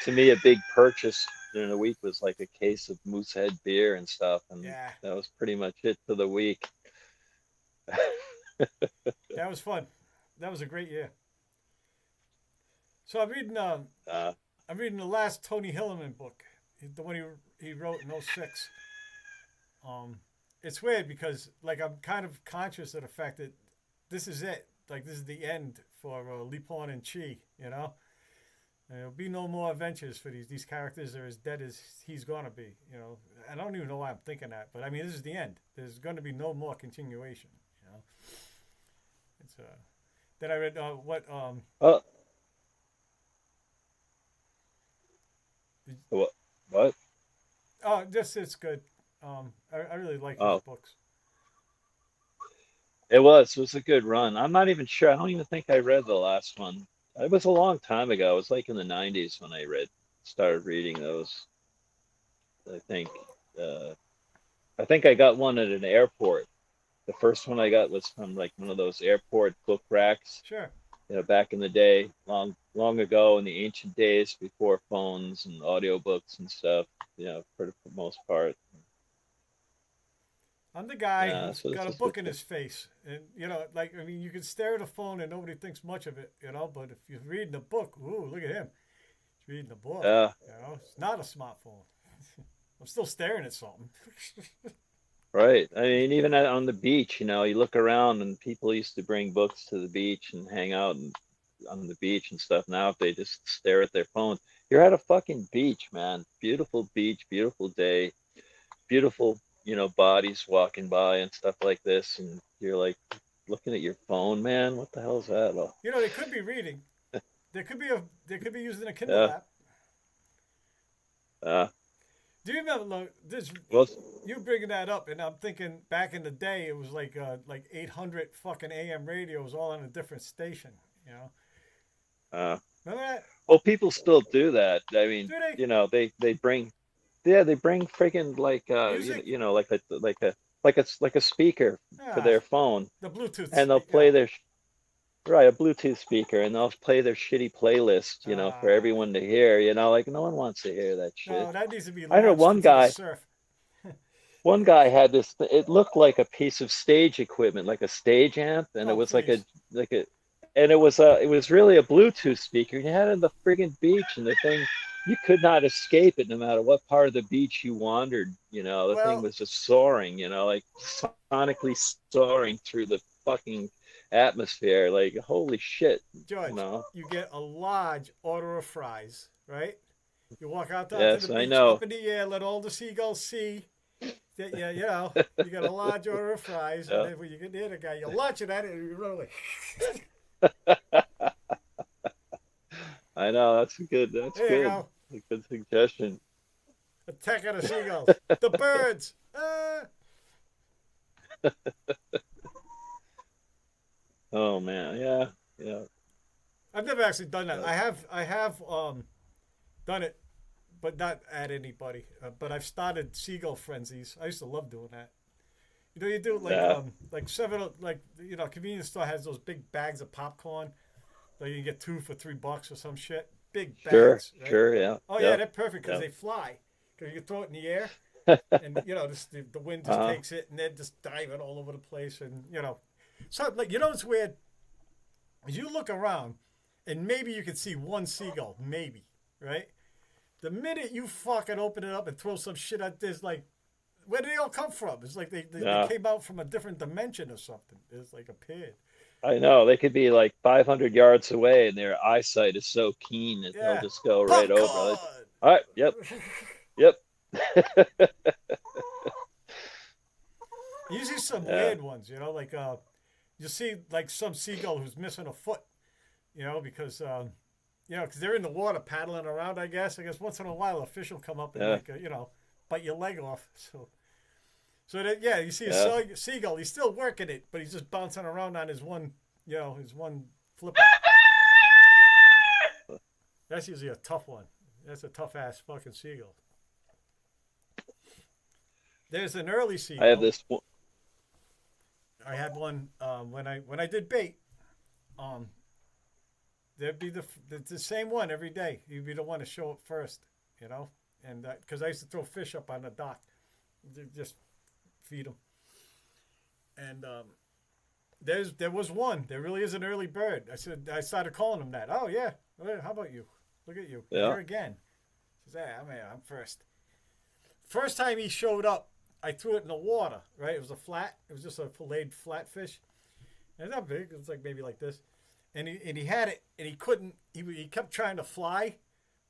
to me, a big purchase during the week was like a case of Moosehead beer and stuff, and yeah, that was pretty much it for the week. that was fun. That was a great year. So I'm reading. Uh, I'm reading the last Tony Hillerman book, the one he wrote in '06. It's weird because like I'm kind of conscious of the fact that this is it. Like this is the end for Lipon and Chi. You know, and there'll be no more adventures for these characters. Are as dead as he's gonna be. You know, I don't even know why I'm thinking that, but I mean this is the end. There's going to be no more continuation. You know, it's Then I read what Oh, what? What? oh just it's good. I really like his Oh, books. it was. It was a good run. I'm not even sure. I don't even think I read the last one. It was a long time ago. It was like in the 90s when I started reading those. I think, uh, I think I got one at an airport. The first one I got was from like one of those airport book racks, Sure. back in the day, long, long ago in the ancient days before phones and audiobooks and stuff, for the most part. I'm the guy Yeah, who's so this got a is good book in stuff. his face, and you know, like I mean, you can stare at a phone and nobody thinks much of it, you know. But if you're reading a book, ooh, look at him, he's reading a book. Yeah, You know, it's not a smartphone. I'm still staring at something. right. I mean, even on the beach, you look around and people used to bring books to the beach and hang out on the beach and stuff. Now, if they just stare at their phone, you're at a fucking beach, man. Beautiful beach, beautiful day, beautiful, bodies walking by and stuff like this, and you're like looking at your phone, man. What the hell is that? Oh, You know, they could be reading. They could be using a Kindle yeah. app. Uh, Do you remember look, this? well, You bringing that up, and I'm thinking back in the day, it was like 800 fucking AM radios all on a different station. You know, uh, remember that? well, people still do that. I mean, Do they they bring, yeah, they bring freaking like music? like a speaker for Ah, their phone, the Bluetooth and they'll speak. play Yeah. their right, a Bluetooth speaker, and they'll play their shitty playlist, for Ah, everyone to hear. Like no one wants to hear that shit. no, that needs to be I know launched into the surf. one guy had this. It looked like a piece of stage equipment, like a stage amp, and it Oh, was like please, and it was really a Bluetooth speaker. You had it on the friggin' beach, and the thing, you could not escape it, no matter what part of the beach you wandered. The thing well, was just soaring. Like sonically soaring through the fucking atmosphere. Like holy shit. You George, know. you get a large order of fries, right? You walk out onto the Yes, I beach, know. up in the air, let all the seagulls see that you know you got a large order of fries, and Yeah, then when you get near the guy, you launch it at it, and you run away. I know. That's good. That's There you good. go, A good suggestion. attack of the seagulls, the birds. Oh man, yeah, yeah. I've never actually done that. Uh, I have done it, but not at anybody. But I've started seagull frenzies. I used to love doing that. You know, you do yeah, like seven like you know, convenience store has those big bags of popcorn. Like you can get two for $3 or some shit. Big sure, bags, right? sure, yeah, Oh yeah, yeah, they're perfect because yeah. they fly. Because you can throw it in the air, and you know the wind just Uh-huh. takes it, and they're just diving all over the place, and you know, so like you know it's weird. As you look around, and maybe you can see one seagull, maybe, right? The minute you fucking open it up and throw some shit at this, like where did they all come from? It's like they Yeah, came out from a different dimension or something. It's like appeared. I know. They could be like 500 yards away, and their eyesight is so keen that they'll Yeah. just go right over. Like, Popcorn! all right, yep, yep. You see some Yeah, weird ones, you know, like you see like some seagull who's missing a foot, you know, because because they're in the water paddling around. I guess once in a while a fish will come up and yeah, bite your leg off. So that yeah, you see a yeah. seagull. He's still working it, but he's just bouncing around on his one flipper. That's usually a tough one. That's a tough ass fucking seagull. There's an early I have seagull. this. I had one when I did bait. Um, there'd be the same one every day. You'd be the one to show up first, you know, and because I used to throw fish up on the dock, just feed them. And there was one. There really is an early bird. I started calling him that. Oh yeah, well, how about you? Look at you. You're Yeah, here again. He says, hey, I'm here. I'm first. First time he showed up, I threw it in the water. Right, it was a flat. It was just a filleted flatfish. And it's not big. It's like maybe like this. And he had it, and he couldn't. He kept trying to fly,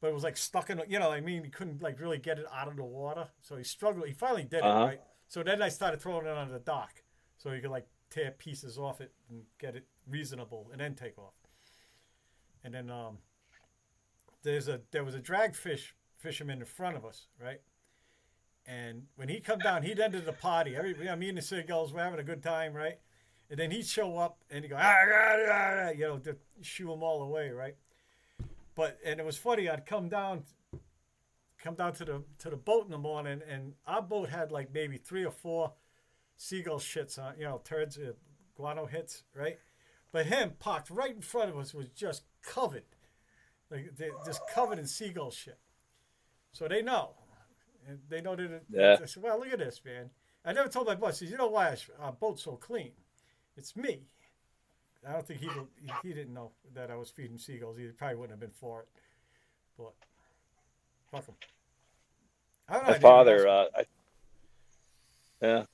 but it was like stuck in. I mean, he couldn't like really get it out of the water. So he struggled. He finally did it, Uh-huh. right. So then I started throwing it on the dock, so he could like tear pieces off it and get it reasonable, and then take off. And then there was a dragfish fisherman in front of us, right? And when he come down, he'd ended the party. Me and the seagulls were having a good time, right? And then he'd show up and he'd go, to shoo them all away, right? And it was funny. I'd come down to the boat in the morning, and our boat had like maybe 3 or 4 seagull shits on, turds, guano hits, right? But him parked right in front of us was just covered, like just covered in seagull shit. So they know. And they know that. Yeah. They said, "Well, look at this, man." I never told my boss. He says, "You know why our boat's so clean? It's me." I don't think he didn't know that I was feeding seagulls. He probably wouldn't have been for it. But fuck him. I don't know. My I didn't even ask father, him. yeah,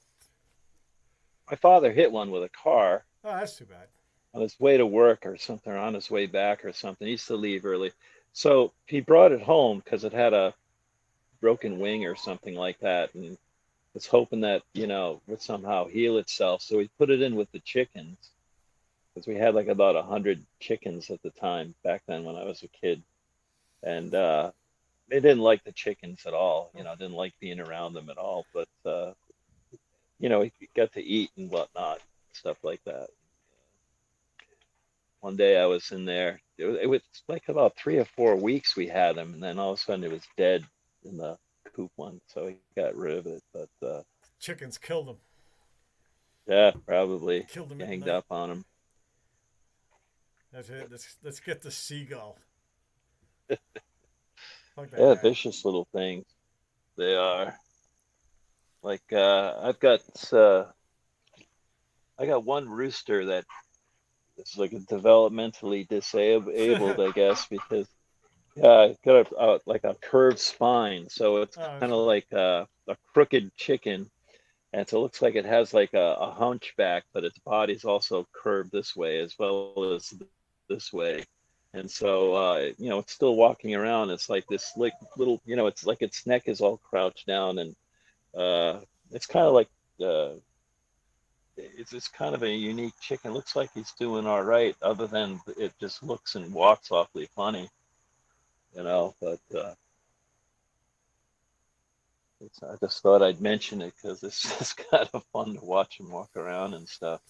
my father hit one with a car Oh, that's too bad. on his way to work or something, or on his way back or something. He used to leave early. So he brought it home because it had a broken wing or something like that, and was hoping that, would somehow heal itself. So he put it in with the chickens because we had like about 100 chickens at the time back then when I was a kid. And they didn't like the chickens at all, didn't like being around them at all. But he got to eat and whatnot, stuff like that. One day I was in there. It was like about 3 or 4 weeks we had him, and then all of a sudden it was dead in the coop one, so he got rid of it. But Chickens killed him. yeah, probably Killed him at ganged night. up on him. That's it. Let's get the seagull. Fuck that Yeah, guy. vicious little things. They are. Like uh, I got one rooster that is like developmentally disabled, I guess, because yeah, it's got like a curved spine, so it's Oh, kind that's of funny. like a crooked chicken, and so it looks like it has like a hunchback, but its body's also curved this way as well as this way. And so, it's still walking around. It's like this like little, it's like its neck is all crouched down, and uh, it's kind of like uh, it's kind of a unique chicken. Looks like he's doing all right, other than it just looks and walks awfully funny, But I just thought I'd mention it because it's just kind of fun to watch him walk around and stuff.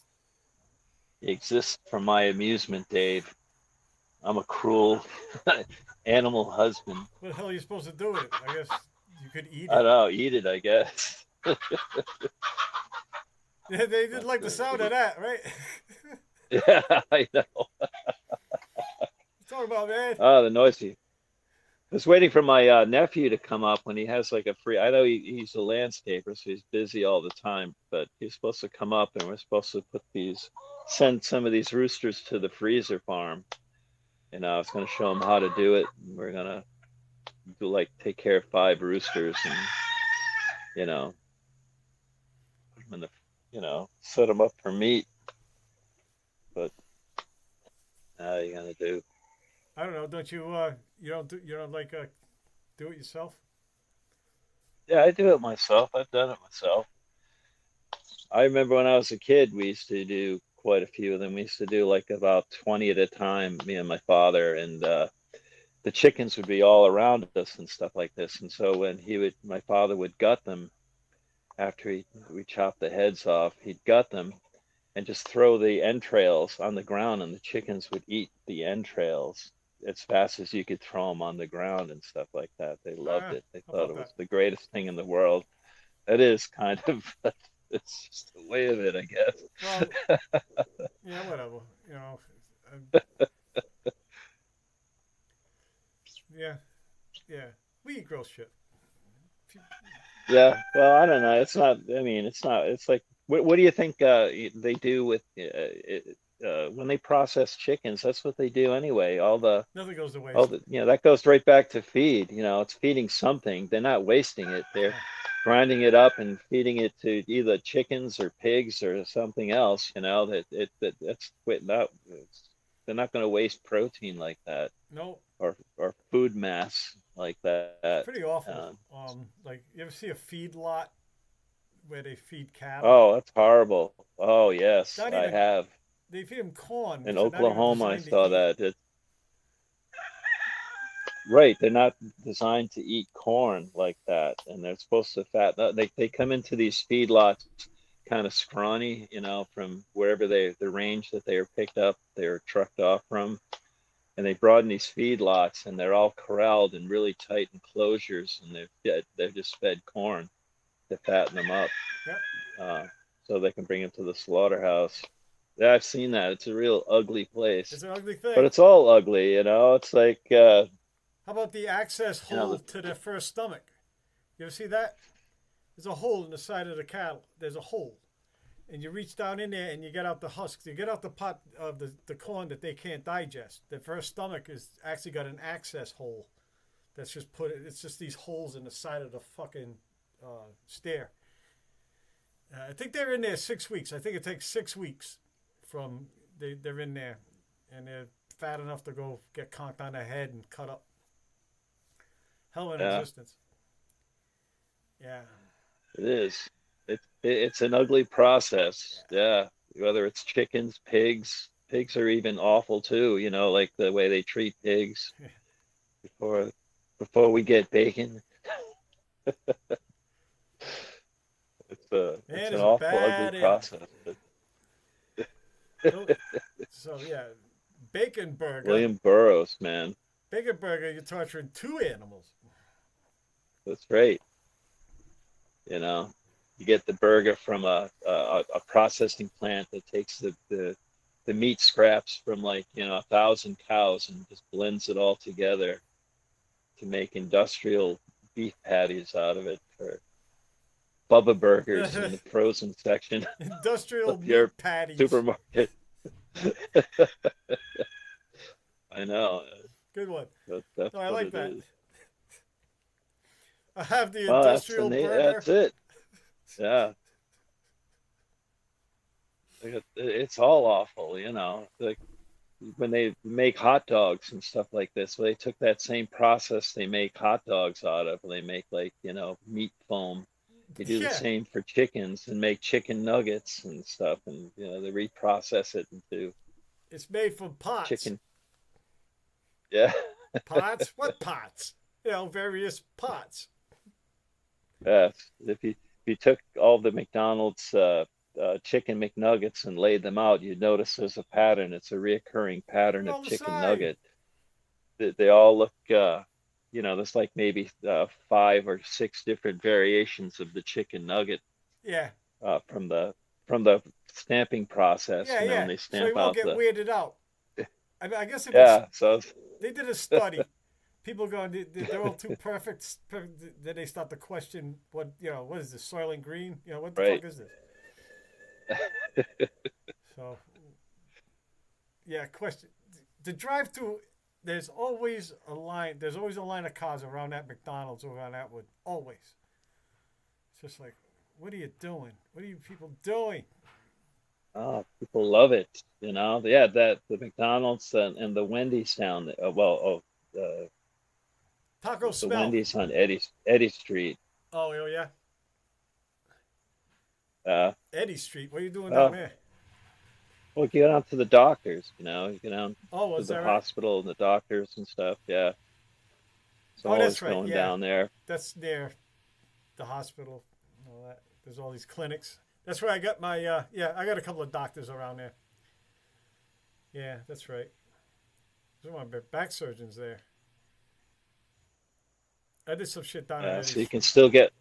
He exists for my amusement, Dave. I'm a cruel animal husband. What the hell are you supposed to do with it? I guess you could eat I don't it. know, eat it, I guess. They did But like the sound of that, right? yeah, I know. Talking about, man. Oh, the noisy. I was waiting for my nephew to come up when he has like a free. I know he's a landscaper, so he's busy all the time. But he's supposed to come up, and we're supposed to send some of these roosters to the freezer farm. And I was going to show him how to do it. And we're gonna take care of 5 roosters, and you know, put 'em in the, set them up for meat. But how are you gonna do? I don't know. Don't you? You don't like do it yourself? Yeah, I do it myself. I've done it myself. I remember when I was a kid, we used to do quite a few of them. We used to do like about 20 at a time, me and my father, and the chickens would be all around us and stuff like this. And so when my father would gut them after we chopped the heads off, he'd gut them and just throw the entrails on the ground, and the chickens would eat the entrails as fast as you could throw them on the ground and stuff like that. They loved Ah, it. They how thought about it that? was the greatest thing in the world. It is kind of, it's just the way of it, I guess. Well, yeah, whatever. You know, um, yeah, yeah. We eat gross shit. Yeah, well, I don't know. It's not. I mean, it's not. It's like, what do you think they do with when they process chickens? That's what they do anyway. Nothing goes to All waste. that goes right back to feed. It's feeding something. They're not wasting it. They're No. grinding it up and feeding it to either chickens or pigs or something else, they're not going to waste protein like that, No, or food mass like it's that. pretty awful. Um, Like you ever see a feed lot where they feed cattle? oh, that's horrible. Oh, It's yes, not I even. have. They feed them corn, In which are not even Oklahoma, I designed to saw eat. that. Right, they're not designed to eat corn like that, and they're supposed to fat. They come into these feedlots kind of scrawny, from wherever the range that they are picked up, they're trucked off from, and they broaden these feedlots, and they're all corralled in really tight enclosures, and they're just fed corn to fatten them up, Yep. uh, so they can bring them to the slaughterhouse. Yeah, I've seen that. It's a real ugly place, It's an ugly but thing. it's all ugly. It's like How about the access you know, hole to their first stomach? You ever see that? There's a hole in the side of the cattle. There's a hole. And you reach down in there and you get out the husks. You get out the pot of the corn that they can't digest. Their first stomach is actually got an access hole. It's just these holes in the side of the fucking stair. I think they're in there 6 weeks. I think it takes 6 weeks from they're in there and they're fat enough to go get conked on their head and cut up. Hell of an yeah, existence. Yeah. it is. It's an ugly process. Yeah. Yeah, whether it's chickens, pigs. Pigs are even awful too. Like the way they treat pigs before before we get bacon. It's Man an is a awful, ugly bad animal. process. So yeah, bacon burger. William Burroughs, man, Bacon burger, you're torturing two animals. that's right. You know, you get the burger from a processing plant that takes the meat scraps from, like, 1,000 cows and just blends it all together to make industrial beef patties out of it for Bubba Burgers in the frozen section Industrial of your meat patties. supermarket. I know. Good one. That's No, I what like it that. is. I have the Oh, industrial burger. that's it. Yeah. It's all awful. Like when they make hot dogs and stuff like this, well, they took that same process they make hot dogs out of. They make, like, meat foam. They do the Yeah, same for chickens and make chicken nuggets and stuff, and they reprocess it into it's made from pots. chicken. Yeah. Pots? What pots? Various pots. Yes. If you took all the McDonald's chicken McNuggets and laid them out, you'd notice there's a pattern. It's a reoccurring pattern They're of all the chicken same. nugget. They all look, there's like maybe 5 or 6 different variations of the chicken nugget, Yeah, from the stamping process. yeah, When yeah. they So you stamp won't out get the weirded out. I guess if it's yeah. So they did a study. People going, they're all too perfect. Then they start to question what is this, soil and green? What the fuck right. is this? So, yeah, question. The drive through, there's always a line. There's always a line of cars around that McDonald's over on Atwood. Always. It's just like, what are you doing? What are you people doing? Oh, people love it. Yeah, that the McDonald's and the Wendy's down there. Taco The smell. Wendy's on Eddy Street. Oh, yeah. Uh, Eddie Street. What are you doing down well, there? well, you go down to the doctors. You go down Oh, to was the that right? hospital and the doctors and stuff. Yeah, so I'm Oh, that's always right. going Yeah, down there. that's near the hospital. And all that. There's all these clinics. That's where I got my. Yeah, I got a couple of doctors around there. Yeah, that's right. There's one of my back surgeons there. I did some shit down on Eddie So you can Street. still get.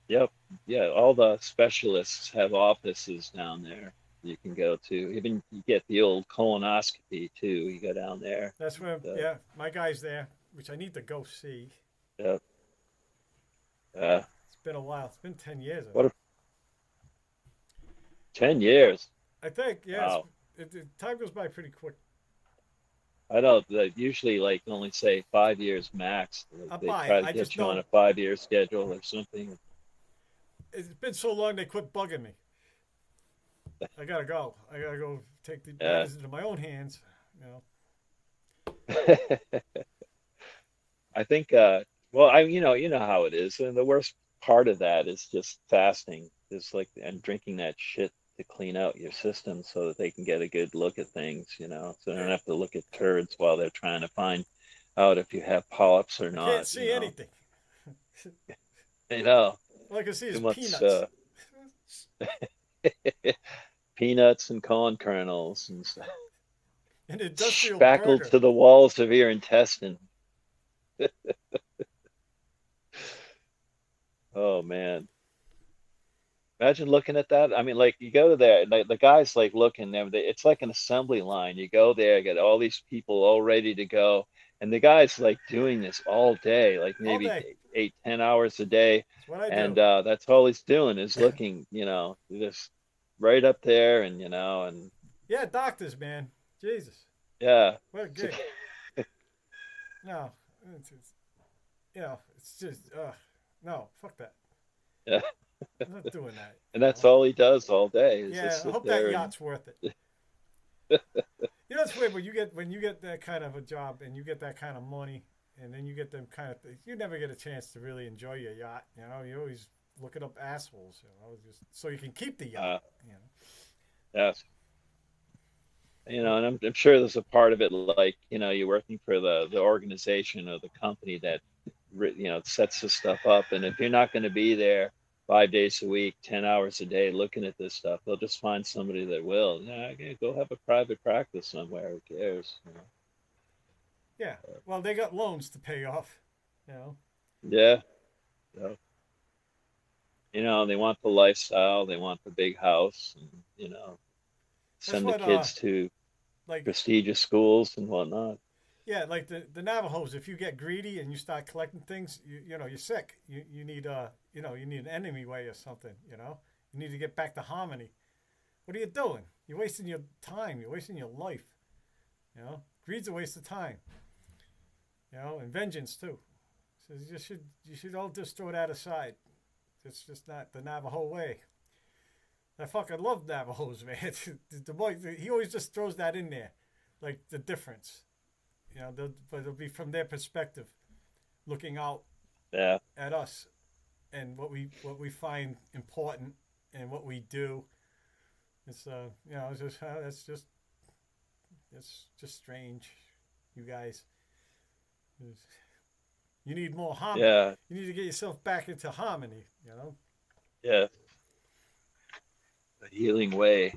Yep, yeah. All the specialists have offices down there. You can go to. Even you get the old colonoscopy too. You go down there. That's where, Uh, yeah, my guy's there, which I need to go see. yeah. Uh, It's been a while. It's been 10 years, I what think. a 10 years. I think, yeah, Wow. time goes by pretty quick. I know that usually like only say 5 years max. Like I they buy it. try to I just get you on know a 5 year schedule or something. it's been so long they quit bugging me. I gotta go. I gotta go take the Yeah. matters into my own hands. You know. I think well you know how it is. And the worst part of that is just fasting. Is like and drinking that shit to clean out your system so that they can get a good look at things, you know. So they don't Yeah, have to look at turds while they're trying to find out if you have polyps or I can't not, you see know. anything. You know, All I can see too is much peanuts peanuts and corn kernels and and industrial spackled burger. to the walls of your intestine. Oh man. Imagine looking at that. I mean, like you go there, like the guys like looking there. It's like an assembly line. You go there, get all these people all ready to go, and the guys like doing this all day, like All maybe day. 8, 10 hours a day, That's what I do. and that's all he's doing is looking, you know, just right up there, and you know, and Yeah, doctors, man. Jesus, yeah, what a it's like, gig. No, it's it's just no, fuck that. yeah, I'm not doing that. and that's all he does all day is Yeah, just I sit hope that there and yacht's worth it. You know, it's weird when you get that kind of a job and you get that kind of money, and then you get them kind of things. You never get a chance to really enjoy your yacht. You know, you always looking up assholes. You know, just so you can keep the yacht. uh, You know, yeah, you know, but and I'm sure there's a part of it like, you know, you're working for the organization or the company that, you know, sets this stuff up. And if you're not going to be there 5 days a week, 10 hours a day looking at this stuff, they'll just find somebody that will. Yeah, okay, go have a private practice somewhere. Who cares? You know? yeah, well, they got loans to pay off. You know, Yeah. So, you know, they want the lifestyle, they want the big house, and, you know, that's send the what kids to like prestigious schools and whatnot. yeah, like the Navajos. If you get greedy and you start collecting things, you know you're sick. You need you know you need an enemy way or something. You know, you need to get back to harmony. What are you doing? You're wasting your time. You're wasting your life. You know, greed's a waste of time. You know, and vengeance too. So you should all just throw that aside. It's just not the Navajo way. I fucking love Navajos, man. The boy, he always just throws that in there, like the difference. You know, but it'll be from their perspective, looking out Yeah. at us and what we find important and what we do. It's you know, it's just that's just strange, you guys. You need more harmony. Yeah. You need to get yourself back into harmony. You know. Yeah. The healing way.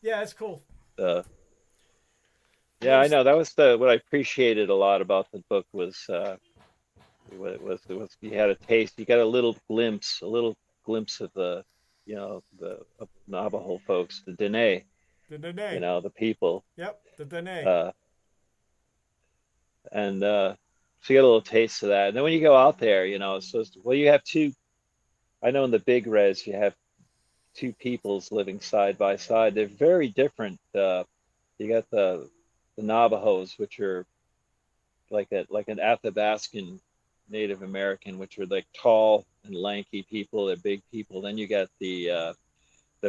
Yeah, it's cool. The You Yeah, ever? I know. That was the what I appreciated a lot about the book was what it was you had a taste, you got a little glimpse of the, you know, the of Navajo folks, the Dene, The you Dene. know, the people, Yep, the Dene. uh, and so you get a little taste of that. And then when you go out there, you know, well, you have two. I know in the big res you have two peoples living side by side. They're very different. You got the Navajos, which are like an Athabascan Native American, which are like tall and lanky people. They're big people. Then you got the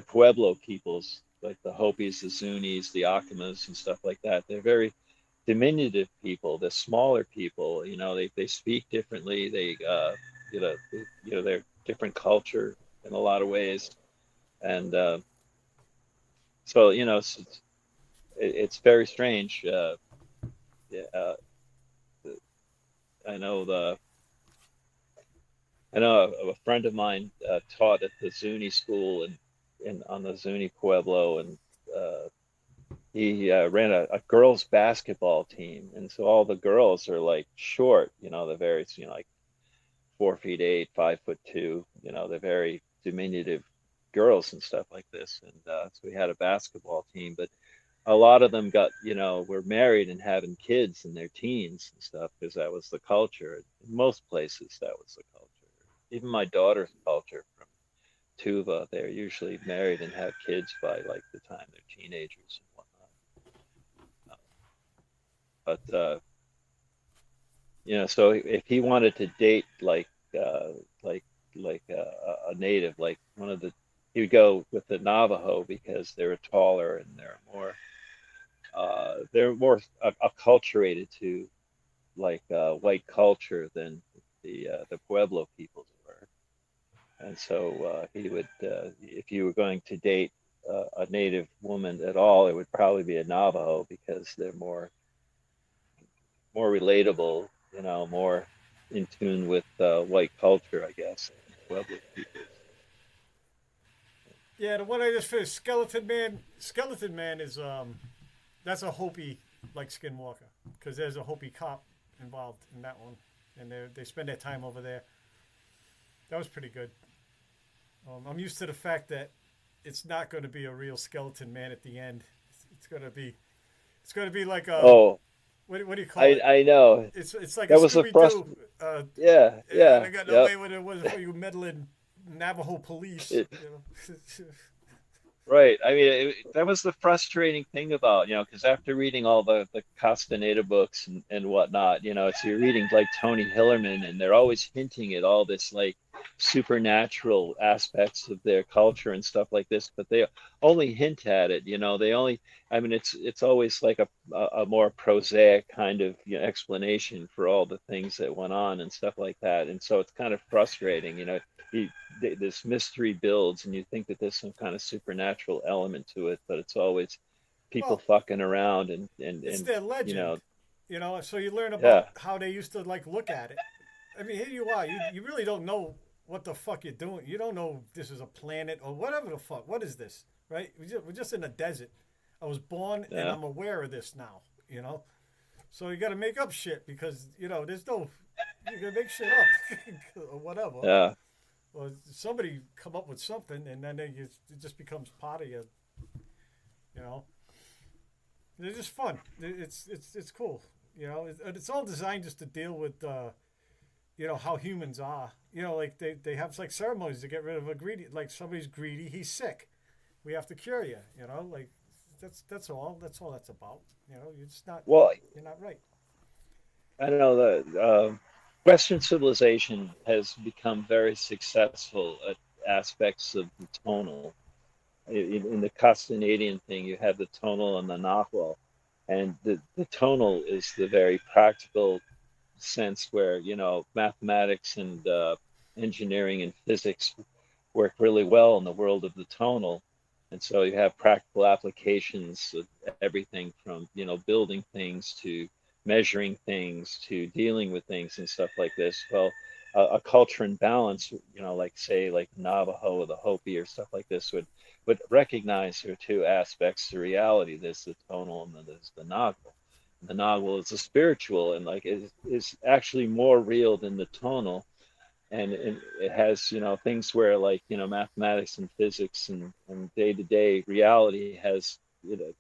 Pueblo peoples, like the Hopis, the Zunis, the Akamas, and stuff like that. They're very diminutive people. They're smaller people. You know, they speak differently. You know, they're different culture in a lot of ways, and so you know, it's very strange. Yeah, I know the I know a friend of mine taught at the Zuni school in on the Zuni Pueblo, and uh, he ran a girls basketball team, and so all the girls are like short, you know, they're very, you know, like 4 feet 8, 5'2", you know, they're very diminutive girls and stuff like this, and so we had a basketball team, but a lot of them got, you know, were married and having kids in their teens and stuff because that was the culture. In most places, that was the culture. Even my daughter's culture from Tuva, they're usually married and have kids by like the time they're teenagers and whatnot. But so if he wanted to date like a native, like one of the, he would go with the Navajo because they're taller and they're more acculturated to like white culture than the Pueblo peoples were. And so he would, if you were going to date a native woman at all, it would probably be a Navajo because they're more relatable, more in tune with white culture, I guess, than Pueblo peoples. Yeah, the one I just finished, Skeleton Man. Skeleton Man is that's a Hopi like Skinwalker because there's a Hopi cop involved in that one, and they spend their time over there. That was pretty good. I'm used to the fact that it's not going to be a real skeleton man at the end. It's going to be like a Oh, what do you call I it? I know It's like a that was a Scooby Doo. Yeah, And yeah, I got no yep. way with it was for you meddling Navajo police. It, You know. Right. I mean, that was the frustrating thing about, because after reading all the Castaneda books and whatnot, it's you're reading like Tony Hillerman, and they're always hinting at all this like supernatural aspects of their culture and stuff like this, but they only hint at it, they only, I mean, it's always like a more prosaic kind of, explanation for all the things that went on and stuff like that. And so it's kind of frustrating, you, this mystery builds and you think that there's some kind of supernatural element to it, but it's always people Well, fucking around and and it's and their you legend, know So you learn about yeah. how they used to like look at it. I mean, here you are. You really don't know what the fuck you're doing. You don't know if this is a planet or whatever the fuck. What is this, right? We're just in a desert. I was born and Yeah. I'm aware of this now. You know, so you got to make up shit because there's no. You can make shit up or whatever, Yeah. or somebody come up with something and then it just becomes part of you. You know, it's just fun. It's cool. It's all designed just to deal with how humans are. Like they have like ceremonies to get rid of a greedy. Like somebody's greedy, he's sick. We have to cure you. Like that's all. That's all that's about. You're just not Well, you're not right. I don't know, the Western civilization has become very successful at aspects of the tonal. In the Castanedian thing, you have the tonal and the Nahual, and the tonal is the very practical sense where mathematics and engineering and physics work really well in the world of the tonal, and so you have practical applications of everything from building things to measuring things to dealing with things and stuff like this. Well, a culture in balance, like say like Navajo or the Hopi or stuff like this would recognize there are two aspects to reality. There's the tonal and then there's the Nagual. The Nagual is the spiritual and like is actually more real than the tonal, and it has things where like mathematics and physics and day-to-day reality has it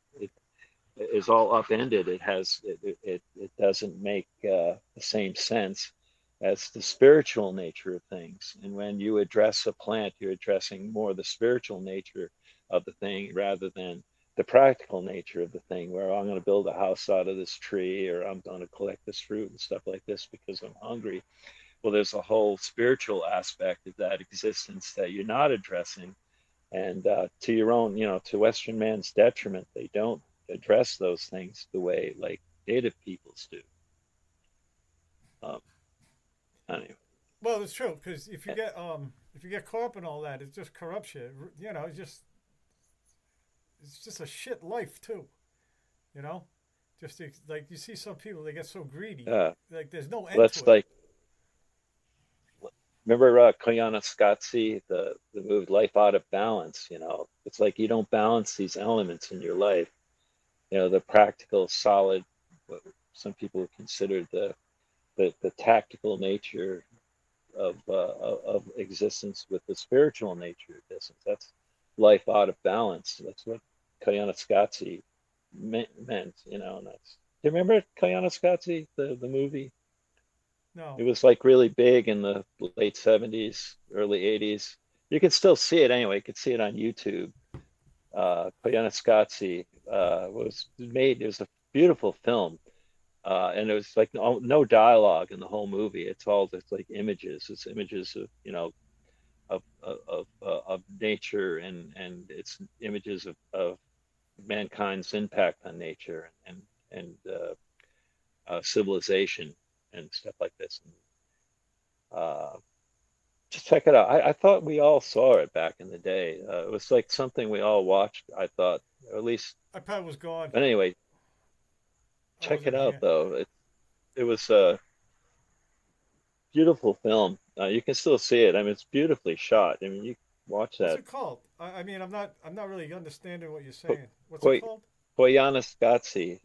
is all upended. It doesn't make the same sense as the spiritual nature of things. And when you address a plant, you're addressing more the spiritual nature of the thing rather than the practical nature of the thing, where I'm going to build a house out of this tree or I'm going to collect this fruit and stuff like this because I'm hungry. Well, there's a whole spiritual aspect of that existence that you're not addressing. And to your own, to Western man's detriment, they don't address those things the way like native peoples do. Um, anyway, Well, it's true because if you get caught up in all that, it just corrupts you. It's just a shit life too. You know, like you see some people they get so greedy, uh, like there's no end let's to it. like remember Koyaanisqatsi, the movie Life Out of Balance. It's like you don't balance these elements in your life. The practical, solid, what some people would consider the tactical nature of existence with the spiritual nature of existence. That's life out of balance. That's what Koyaanisqatsi meant. And that's. Do you remember Koyaanisqatsi, the movie? No, It was like really big in the late 70s, early 80s. You can still see it anyway. You can see it on YouTube. Koyaanisqatsi was made. It was a beautiful film, And it was like no dialogue in the whole movie. It's all just like images. It's images of of nature, and it's images of mankind's impact on nature and civilization and stuff like this. And, just check it out. I thought we all saw it back in the day. It was like something we all watched. I thought, or at least. I probably was gone. But anyway, I check it wasn't out here. though. It was a beautiful film. You can still see it. I mean, it's beautifully shot. I mean, you watch What's that. it called? I mean, I'm not really understanding what you're Ko- saying. What's it Koy called? Koyaanisqatsi,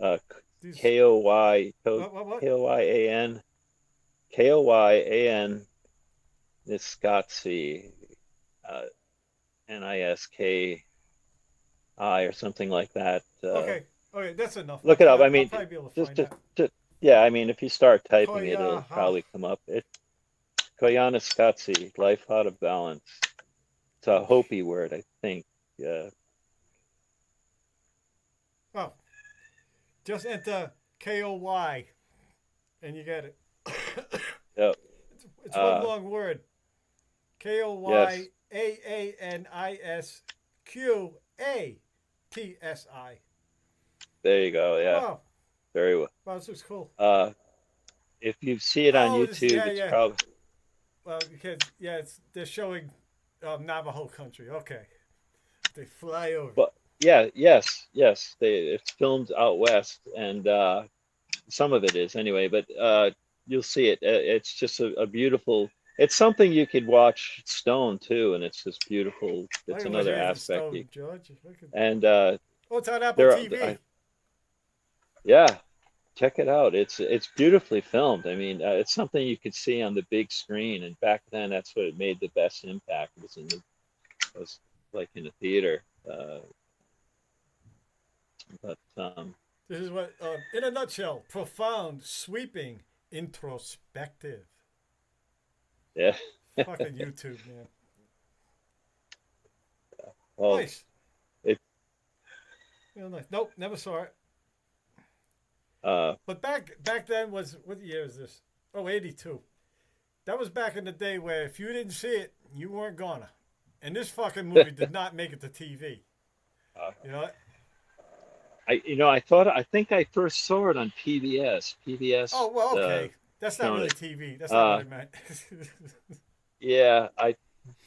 uh, These Koy what? Kyan Kyan Niskatsi, uh, Niski or something like that. Okay, okay, that's enough. Look it up. I I'll mean, probably be able to just find that. yeah. I mean, if you start typing it, it'll Koyaha. probably come up. Koyaanisqatsi, Life Out of Balance. It's a Oh, Hopi word, I think. Yeah. oh, just enter KOY and you get it. Yep. It's one Uh, long word. K O Y yes. A N I S Q A T S I. There you go. Yeah. Wow, Very well. wow, this looks cool. Uh, if you see it on Oh, this, YouTube, yeah, it's yeah. probably Well, because yeah, they're showing Navajo country. Okay, they fly over. but yeah, yes. It's filmed out west, and some of it is anyway. But you'll see it. It's just a beautiful. It's something you could watch stone too, and it's just beautiful. Look It's at what another here's the aspect. stone, George. Look at, And oh, it's on Apple there, TV. yeah, check it out. It's beautifully filmed. I mean, it's something you could see on the big screen, and back then that's what it made the best impact. Was like in a theater. But This is what, in a nutshell, profound, sweeping, introspective. yeah, Fucking YouTube, man. well, Nice. it Real nice. Nope, never saw it. uh, But back then was what year is this? Oh, 82. That was back in the day where if you didn't see it, you weren't gonna. And this fucking movie did not make it to TV. uh, You know what? I think I first saw it on PBS. Oh PBS well, okay. That's not shown really it. TV. That's not what Uh, I meant. yeah,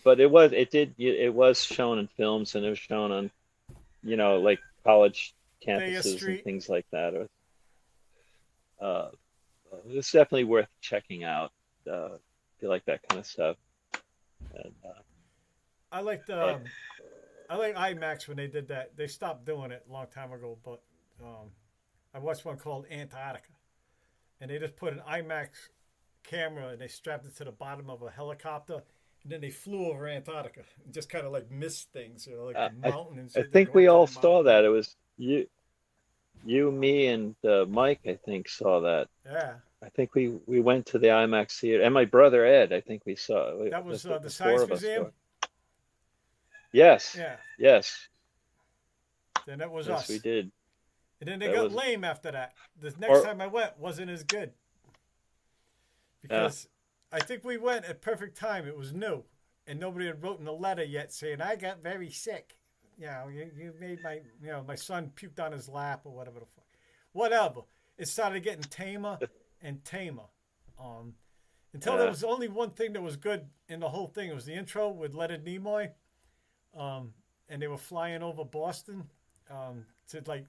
but it was shown in films, and it was shown on like college Thayer campuses and Street. things like that. Uh, it's definitely worth checking out. If you like that kind of stuff. And, I liked but I like IMAX when they did that. They stopped doing it a long time ago, but I watched one called Antarctica, and they just put an IMAX camera and they strapped it to the bottom of a helicopter, and then they flew over Antarctica and just kind of like missed things, like uh, the I mountain and I shit. They think go we into all the saw mountain. that. It was you, me, and Mike. I think saw that. Yeah, I think we went to the IMAX theater, and my brother Ed. I think we saw. that was The the four Science of us saw. Museum. It. Yes, Yeah, yes, then that was yes. We us. did. And then they That got was lame after that. The next or time I went wasn't as good yeah. because I think we went at perfect time. It was new, and nobody had written a letter yet saying I got very sick. You made my son puked on his lap or whatever the fuck. Whatever. It started getting tamer and tamer. Um, until there Uh, was only one thing that was good in the whole thing. It was the intro with Leonard Nimoy, and they were flying over Boston to like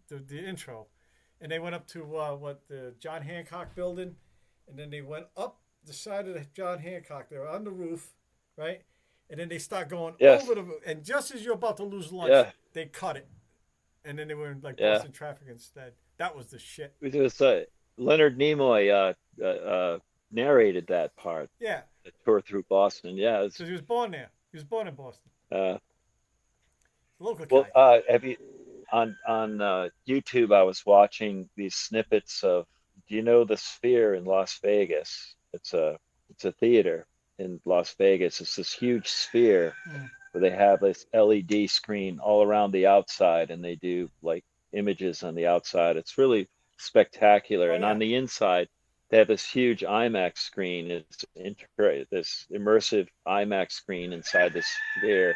the intro, and they went up to what the John Hancock building, and then they went up the side of the John Hancock. They were on the roof, right? And then they start going yes, over the roof, and just as you're about to lose lunch, yeah, they cut it, and then they were in like yeah. Boston traffic instead. That was the shit. It was Leonard Nimoy narrated that part. Yeah, The tour through Boston. Yeah. because he was born there. He was born in Boston. Uh, Local well, guy. have you on YouTube? I was watching these snippets of. Do you know the Sphere in Las Vegas? It's a theater in Las Vegas. It's this huge sphere Mm. where they have this LED screen all around the outside, and they do like images on the outside. It's really spectacular. Oh And on yeah. the inside, they have this huge IMAX screen. It's this immersive IMAX screen inside this sphere,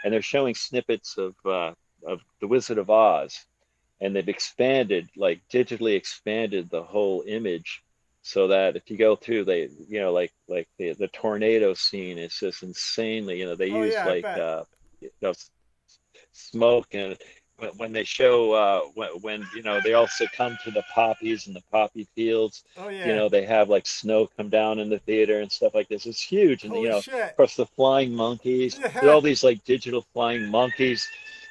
and they're showing snippets of The Wizard of Oz, and they've expanded, like digitally expanded the whole image, so that if you go through, they, like the tornado scene is just insanely, they Oh use yeah. I like bet. smoke, and when they show when they also come to the poppies and the poppy fields, Oh yeah. they have like snow come down in the theater and stuff like this. It's huge. And Holy of shit. course the flying monkeys, there are Yeah. all these like digital flying monkeys,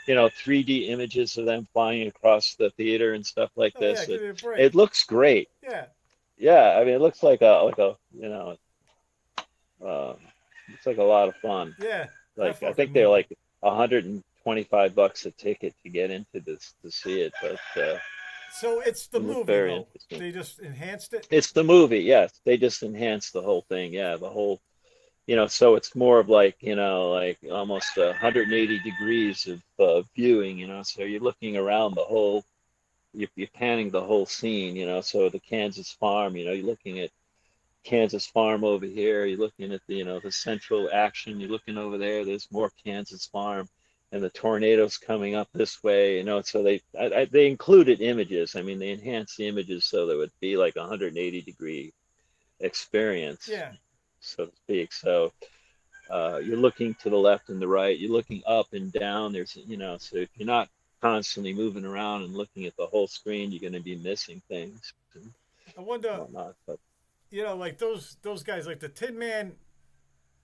3D images of them flying across the theater and stuff like Oh yeah. this. Give me a break. It looks great. Yeah. Yeah, I mean, it looks like a uh, it's like a lot of fun. Yeah. That Like, I fucking think they're movie. like $125 a ticket to get into this to see it, but So it's the it looked movie very though. interesting. They just enhanced it. It's the movie, yes. They just enhanced the whole thing. Yeah, the whole, so it's more of like, like almost 180 degrees of viewing, so you're looking around the whole, you're panning the whole scene, so the Kansas farm, you're looking at Kansas farm over here. You're looking at the central action. You're looking over there. There's more Kansas farm, and the tornadoes coming up this way. So they included images. I mean, they enhanced the images so that it would be like a 180-degree experience, Yeah. so to speak. So you're looking to the left and the right. You're looking up and down. So if you're not constantly moving around and looking at the whole screen, you're going to be missing things and I wonder. whatnot. But Like those guys, like the Tin Man.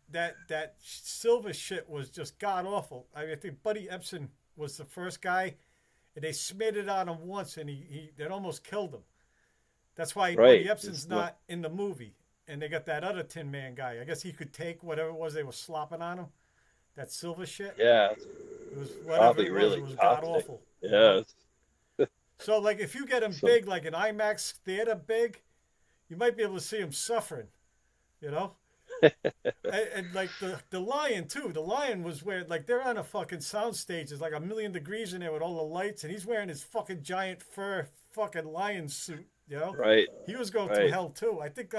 That silver shit was just god awful. I mean, I think Buddy Epson was the first guy, and they smeared it on him once, and he that almost killed him. That's why Buddy right, Epson's not in the movie. And they got that other Tin Man guy. I guess he could take whatever it was they were slopping on him. That silver shit. yeah, It was whatever probably it was. It really was god toxic. awful. Yeah. So like if you get him So big, like an IMAX theater big, you might be able to see him suffering. You know. And like the lion too. The lion was where like they're on a fucking sound stage. There's like a million degrees in there with all the lights, and he's wearing his fucking giant fur fucking lion suit. right, He was going through right. hell too. I think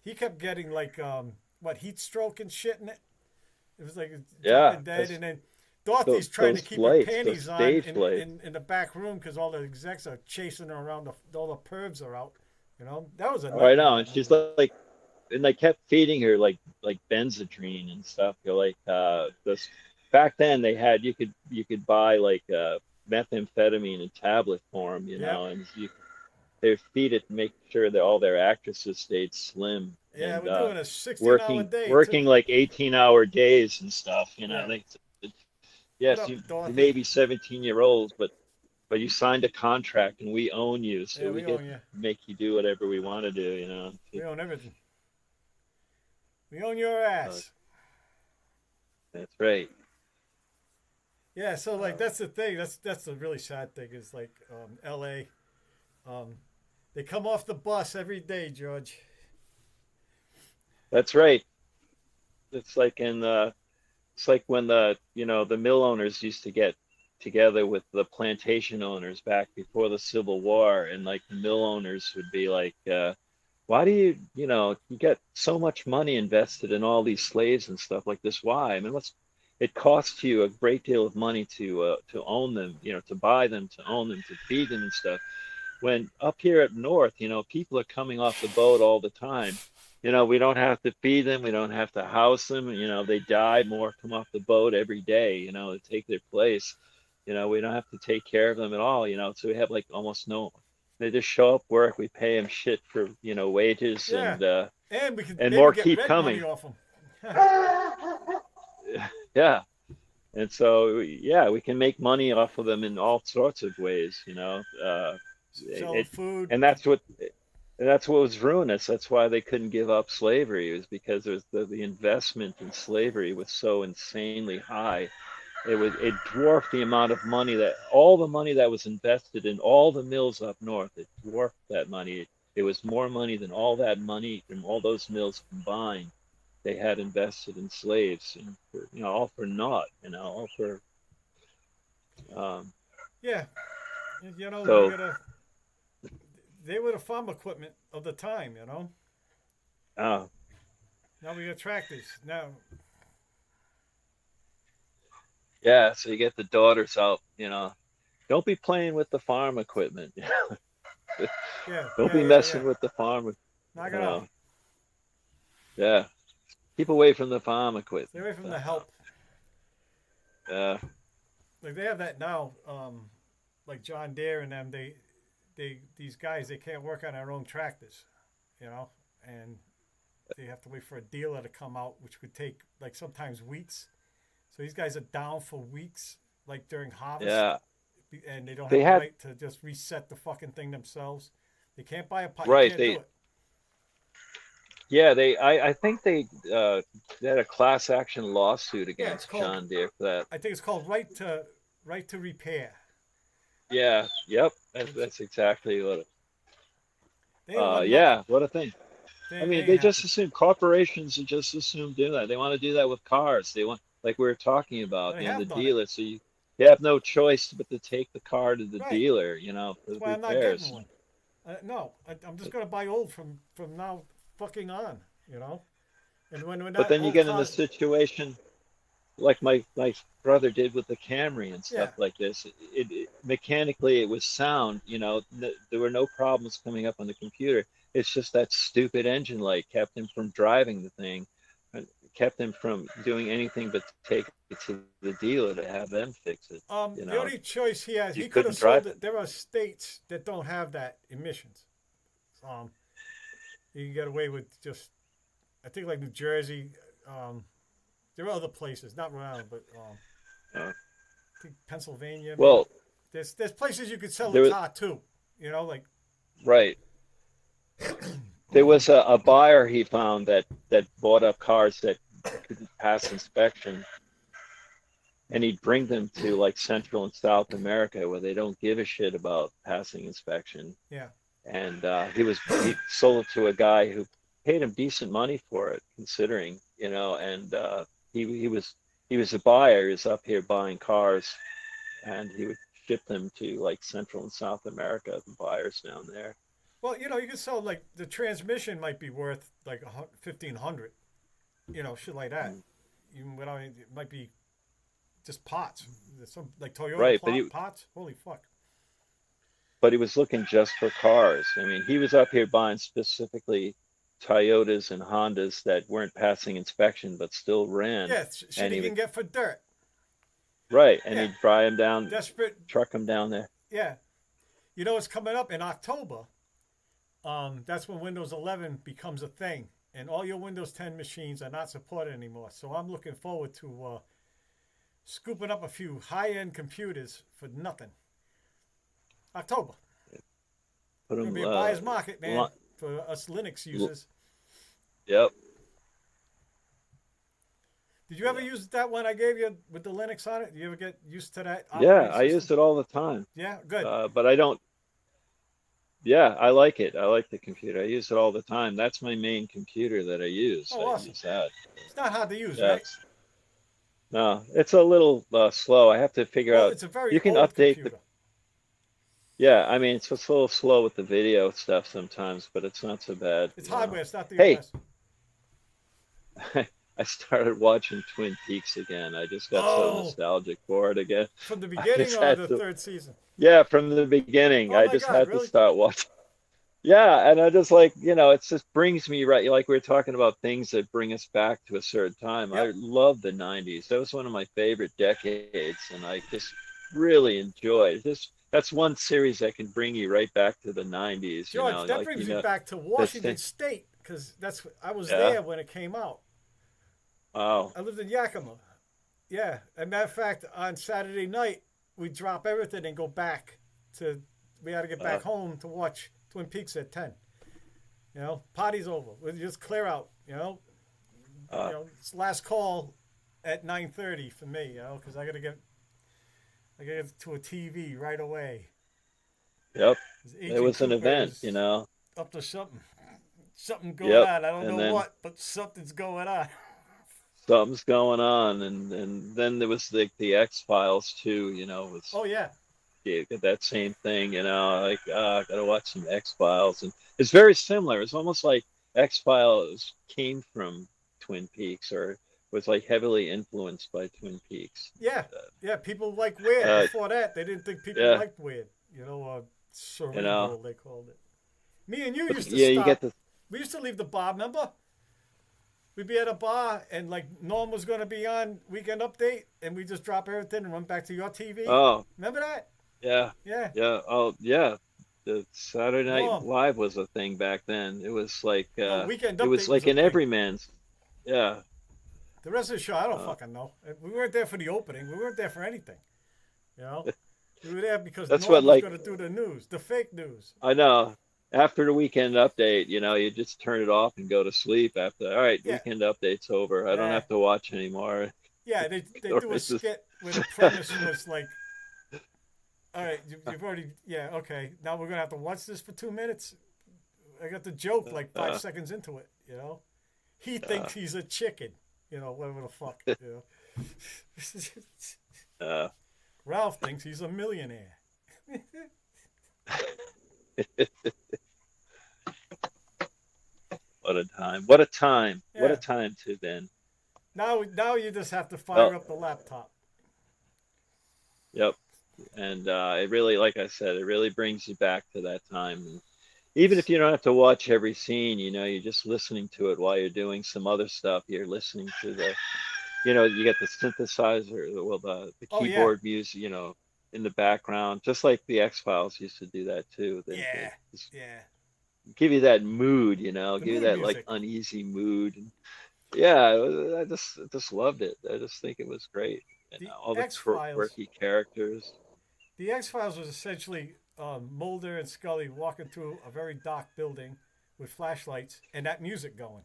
he kept getting like what heat stroke and shit in it. It was like Yeah, dropping dead, because and then Dorothy's those trying to those keep her lights, those panties on stage lights. in the back room because all the execs are chasing her around. All the pervs are out. That was a Oh, I nightmare. know, and she's like, and they kept feeding her like Benzedrine and stuff. Like this back then they had, you could buy like methamphetamine in tablet form, Yep. and they feed it to make sure that all their actresses stayed slim Yeah, and we're doing a 16-hour working day too. working like 18-hour days and stuff. Yeah. What Yes, up, you Dorothy? may be 17-year olds, but you signed a contract and we own you, Yeah, so we we get own to you. make you do whatever we want to do. We own everything. We own your Uh, ass. that's right. Yeah, so like Uh, that's the thing. That's the really sad thing is like L.A. Um, they come off the bus every day, George. that's right. It's like it's like when the mill owners used to get together with the plantation owners back before the Civil War, and like the mill owners would be like, why do you get so much money invested in all these slaves and stuff like this? Why? I mean, it costs you a great deal of money to own them, to buy them, to own them, to feed them and stuff. When up here up north, people are coming off the boat all the time. We don't have to feed them, we don't have to house them. They die more, come off the boat every day, to take their place. We don't have to take care of them at all. So we have like almost no. They just show up, work, we pay them shit for wages, Yeah, and and we could maybe more get keep rent money coming. off them. Yeah. And so, yeah, we can make money off of them in all sorts of ways. Selling It, food. and that's what was ruinous. That's why they couldn't give up slavery. It was because the investment in slavery was so insanely high. It dwarfed the amount of money, that all the money that was invested in all the mills up north. It dwarfed that money. It was more money than all that money from all those mills combined they had invested in slaves, and all for naught, all for um, Yeah, we so gotta. they were the farm equipment of the time, you know. Oh, Now we got tractors. Now, yeah. So you get the daughters out, don't be playing with the farm equipment. yeah, Don't yeah, be yeah, yeah. messing with the farm. Knock it off. Uh, yeah. Keep away from the farm Stay equipment. away from the help. Yeah. Like they have that now. Like John Deere and them, these guys they can't work on their own tractors, you know, and they have to wait for a dealer to come out, which could take like sometimes weeks. So these guys are down for weeks, like during harvest, Yeah. and they don't They have the had right to just reset the fucking thing themselves. They can't buy a pot. You right. can't do it. I think they had a class action lawsuit Yeah, it's against called. John Deere for that. I think it's called right to repair. Yeah. Yep. It's, That's exactly what. they ain't want nothing. Yeah. What a thing. I They mean, ain't they just happy. assume corporations just assume doing that. They want to do that with cars. They want, like we were talking about, They the have done it. dealer. So you have no choice but to take the car to the Right. dealer, for That's the why I'm not getting repairs. one. No, I'm just gonna buy old from now fucking on. You know. And when But that then you old get in a cars, situation like my brother did with the Camry and yeah, stuff like this. Mechanically it was sound. There were no problems coming up on the computer. It's just that stupid engine light kept him from driving the thing, and kept him from doing anything but take it to the dealer to have them fix it. You the know, only choice he has, you he could have couldn't sold drive it. it. There are states that don't have that emissions. Um, you can get away with just, I think like New Jersey. Um, there are other places, not Rhode Island, but Uh, I think Pennsylvania maybe. well, There's places you could sell the there was car too. You know, like right. There was a buyer he found that bought up cars that couldn't pass inspection, and he'd bring them to like Central and South America where they don't give a shit about passing inspection. yeah. And he sold it to a guy who paid him decent money for it, considering, and he was a buyer. He was up here buying cars, and he would ship them to like Central and South America, the buyers down there. Well, you could sell like the transmission might be worth like 1,500. Shit like that. Even without it might be just pots. There's some like Toyota Right, but he pots. Holy fuck. but he was looking just for cars. I mean, he was up here buying specifically Toyotas and Hondas that weren't passing inspection but still ran. Yeah, shit And he he can would, get for dirt. right, and Yeah, he'd fry them down, desperate. truck them down there. Yeah, it's coming up in October. That's when Windows 11 becomes a thing, and all your Windows 10 machines are not supported anymore. So I'm looking forward to scooping up a few high-end computers for nothing. October. Put It's gonna them, be a buyer's market, man, for us Linux users. yep, Did you ever use that one I gave you with the Linux on it? Do you ever get used to that yeah, operating I system? used it all the time. Yeah, good. But I don't. Yeah, I like it. I like the computer. I use it all the time. That's my main computer that I use. Oh, I awesome. use that. It's not hard to use, Yeah, right? no, it's a little slow. I have to figure Well, out. it's a very You can old update the. computer. Yeah, I mean, it's just a little slow with the video stuff sometimes, but it's not so bad. It's hardware, it's not the Hey, OS. I started watching Twin Peaks again. I just got so Oh, nostalgic for it again. from the I beginning just or had the to. third season? Yeah, from the beginning, Oh I my just God, had to really? start watching. Yeah, and I just like, it just brings me right. Like we were talking about things that bring us back to a certain time. I Yep. love the 90s. That was one of my favorite decades, and I just really enjoyed it. That's one series that can bring you right back to the 90s, George, that like, brings me back to that's Washington State because I was yeah. there when it came out. Wow. I lived in Yakima. Yeah, as a matter of fact, on Saturday night we drop everything and go back to. We had to get Uh, back home to watch Twin Peaks at 10. Party's over. We just clear out. uh, It's last call at 9:30 for me. Because I gotta get to a TV right away. yep. 'Cause It Agent was an Cooper event, is up to something going Yep. on. I don't And know then what, but something's going on. something's going on, and then there was the X-Files too, with Oh yeah, you get that same thing, like I gotta watch some X-Files, and it's very similar. It's almost like X-Files came from Twin Peaks, or was like heavily influenced by Twin Peaks. Yeah, yeah. People like weird. Uh, Before that, they didn't think people yeah, liked weird. you know, Cerebral they called it. Me and you but used to yeah, you get stop. the We used to leave the bar. Remember? We'd be at a bar and like Norm was going to be on Weekend Update, and we just drop everything and run back to your TV. oh Remember that? yeah, Yeah. yeah. The Saturday Night Norm. Live was a thing back then. No, Weekend It was Update was like a in thing. Everyman's. Yeah, The rest of the show, I don't uh, fucking know. We weren't there for the opening. We weren't there for anything. You know, we were there because that's what Norm was like going to do the news, the fake news. I know. After the weekend update, you just turn it off and go to sleep after. All right, Yeah, weekend update's over. I don't yeah, have to watch anymore. yeah. They Or do a it's just, skit where the premise was like, all right, you've already, yeah, okay. Now we're gonna have to watch this for 2 minutes. I got the joke like five uh, seconds into it. He uh, thinks he's a chicken. Whatever the fuck. uh, Ralph thinks he's a millionaire. what a time! What a time! What a Yeah. time to then. Now you just have to fire Well, up the laptop. yep. And it really, like I said, it really brings you back to that time. And even if you don't have to watch every scene, you're just listening to it while you're doing some other stuff. You're listening to you get the synthesizer, well, the Oh yeah, keyboard music, in the background, just like the X-Files used to do that too. They yeah, just yeah. give you that mood, The give you mood that like music. uneasy mood. And yeah, I just loved it. I just think it was great. The All the X Files. quirky characters. The X Files was essentially Mulder and Scully walking through a very dark building with flashlights and that music going.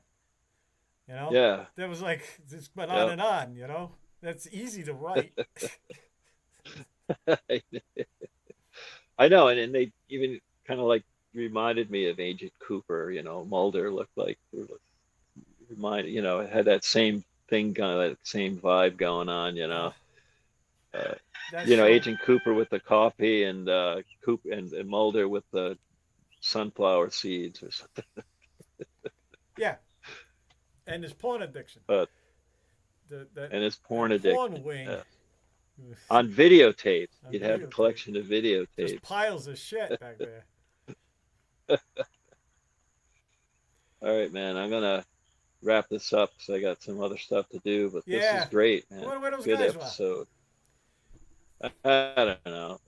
You know, Yeah, that was like this went on yeah. and on. That's easy to write. I know, and they even kind of like reminded me of Agent Cooper. Mulder looked like it had that same thing, kind of that same vibe going on. Uh, Uh, that show, Agent Cooper with the coffee, and and Mulder with the sunflower seeds or something. yeah, and his porn addiction. But The, that and his porn that porn addiction. wing On videotapes, on you'd have a videotape, collection of just videotapes. piles of shit back there. All right, man, I'm gonna wrap this up because I got some other stuff to do. But this is Yeah, great, man. where those Good guys were. episode. I don't know.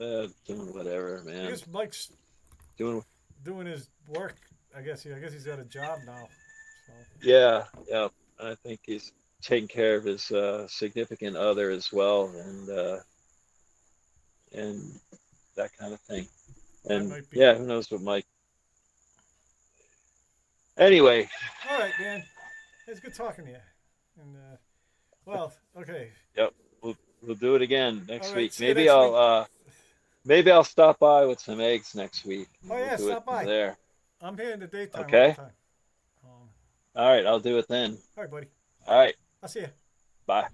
Doing whatever, I man. guess Mike's Doing doing his work. I guess he's got a job now. So Yeah, yeah. I think he's taking care of his significant other as well, and that kind of thing. that And might be yeah, good. who knows what Mike. Anyway, All right, man. It's good talking to you. And well, okay. yep, we'll do it again All next right. week. See you next week. Maybe I'll stop by with some eggs next week, and Oh we'll yeah, do it stop from by. there. I'm here in the daytime all the Okay. time. Um, All right, I'll do it then. all right, buddy. All right. I'll see you. Bye.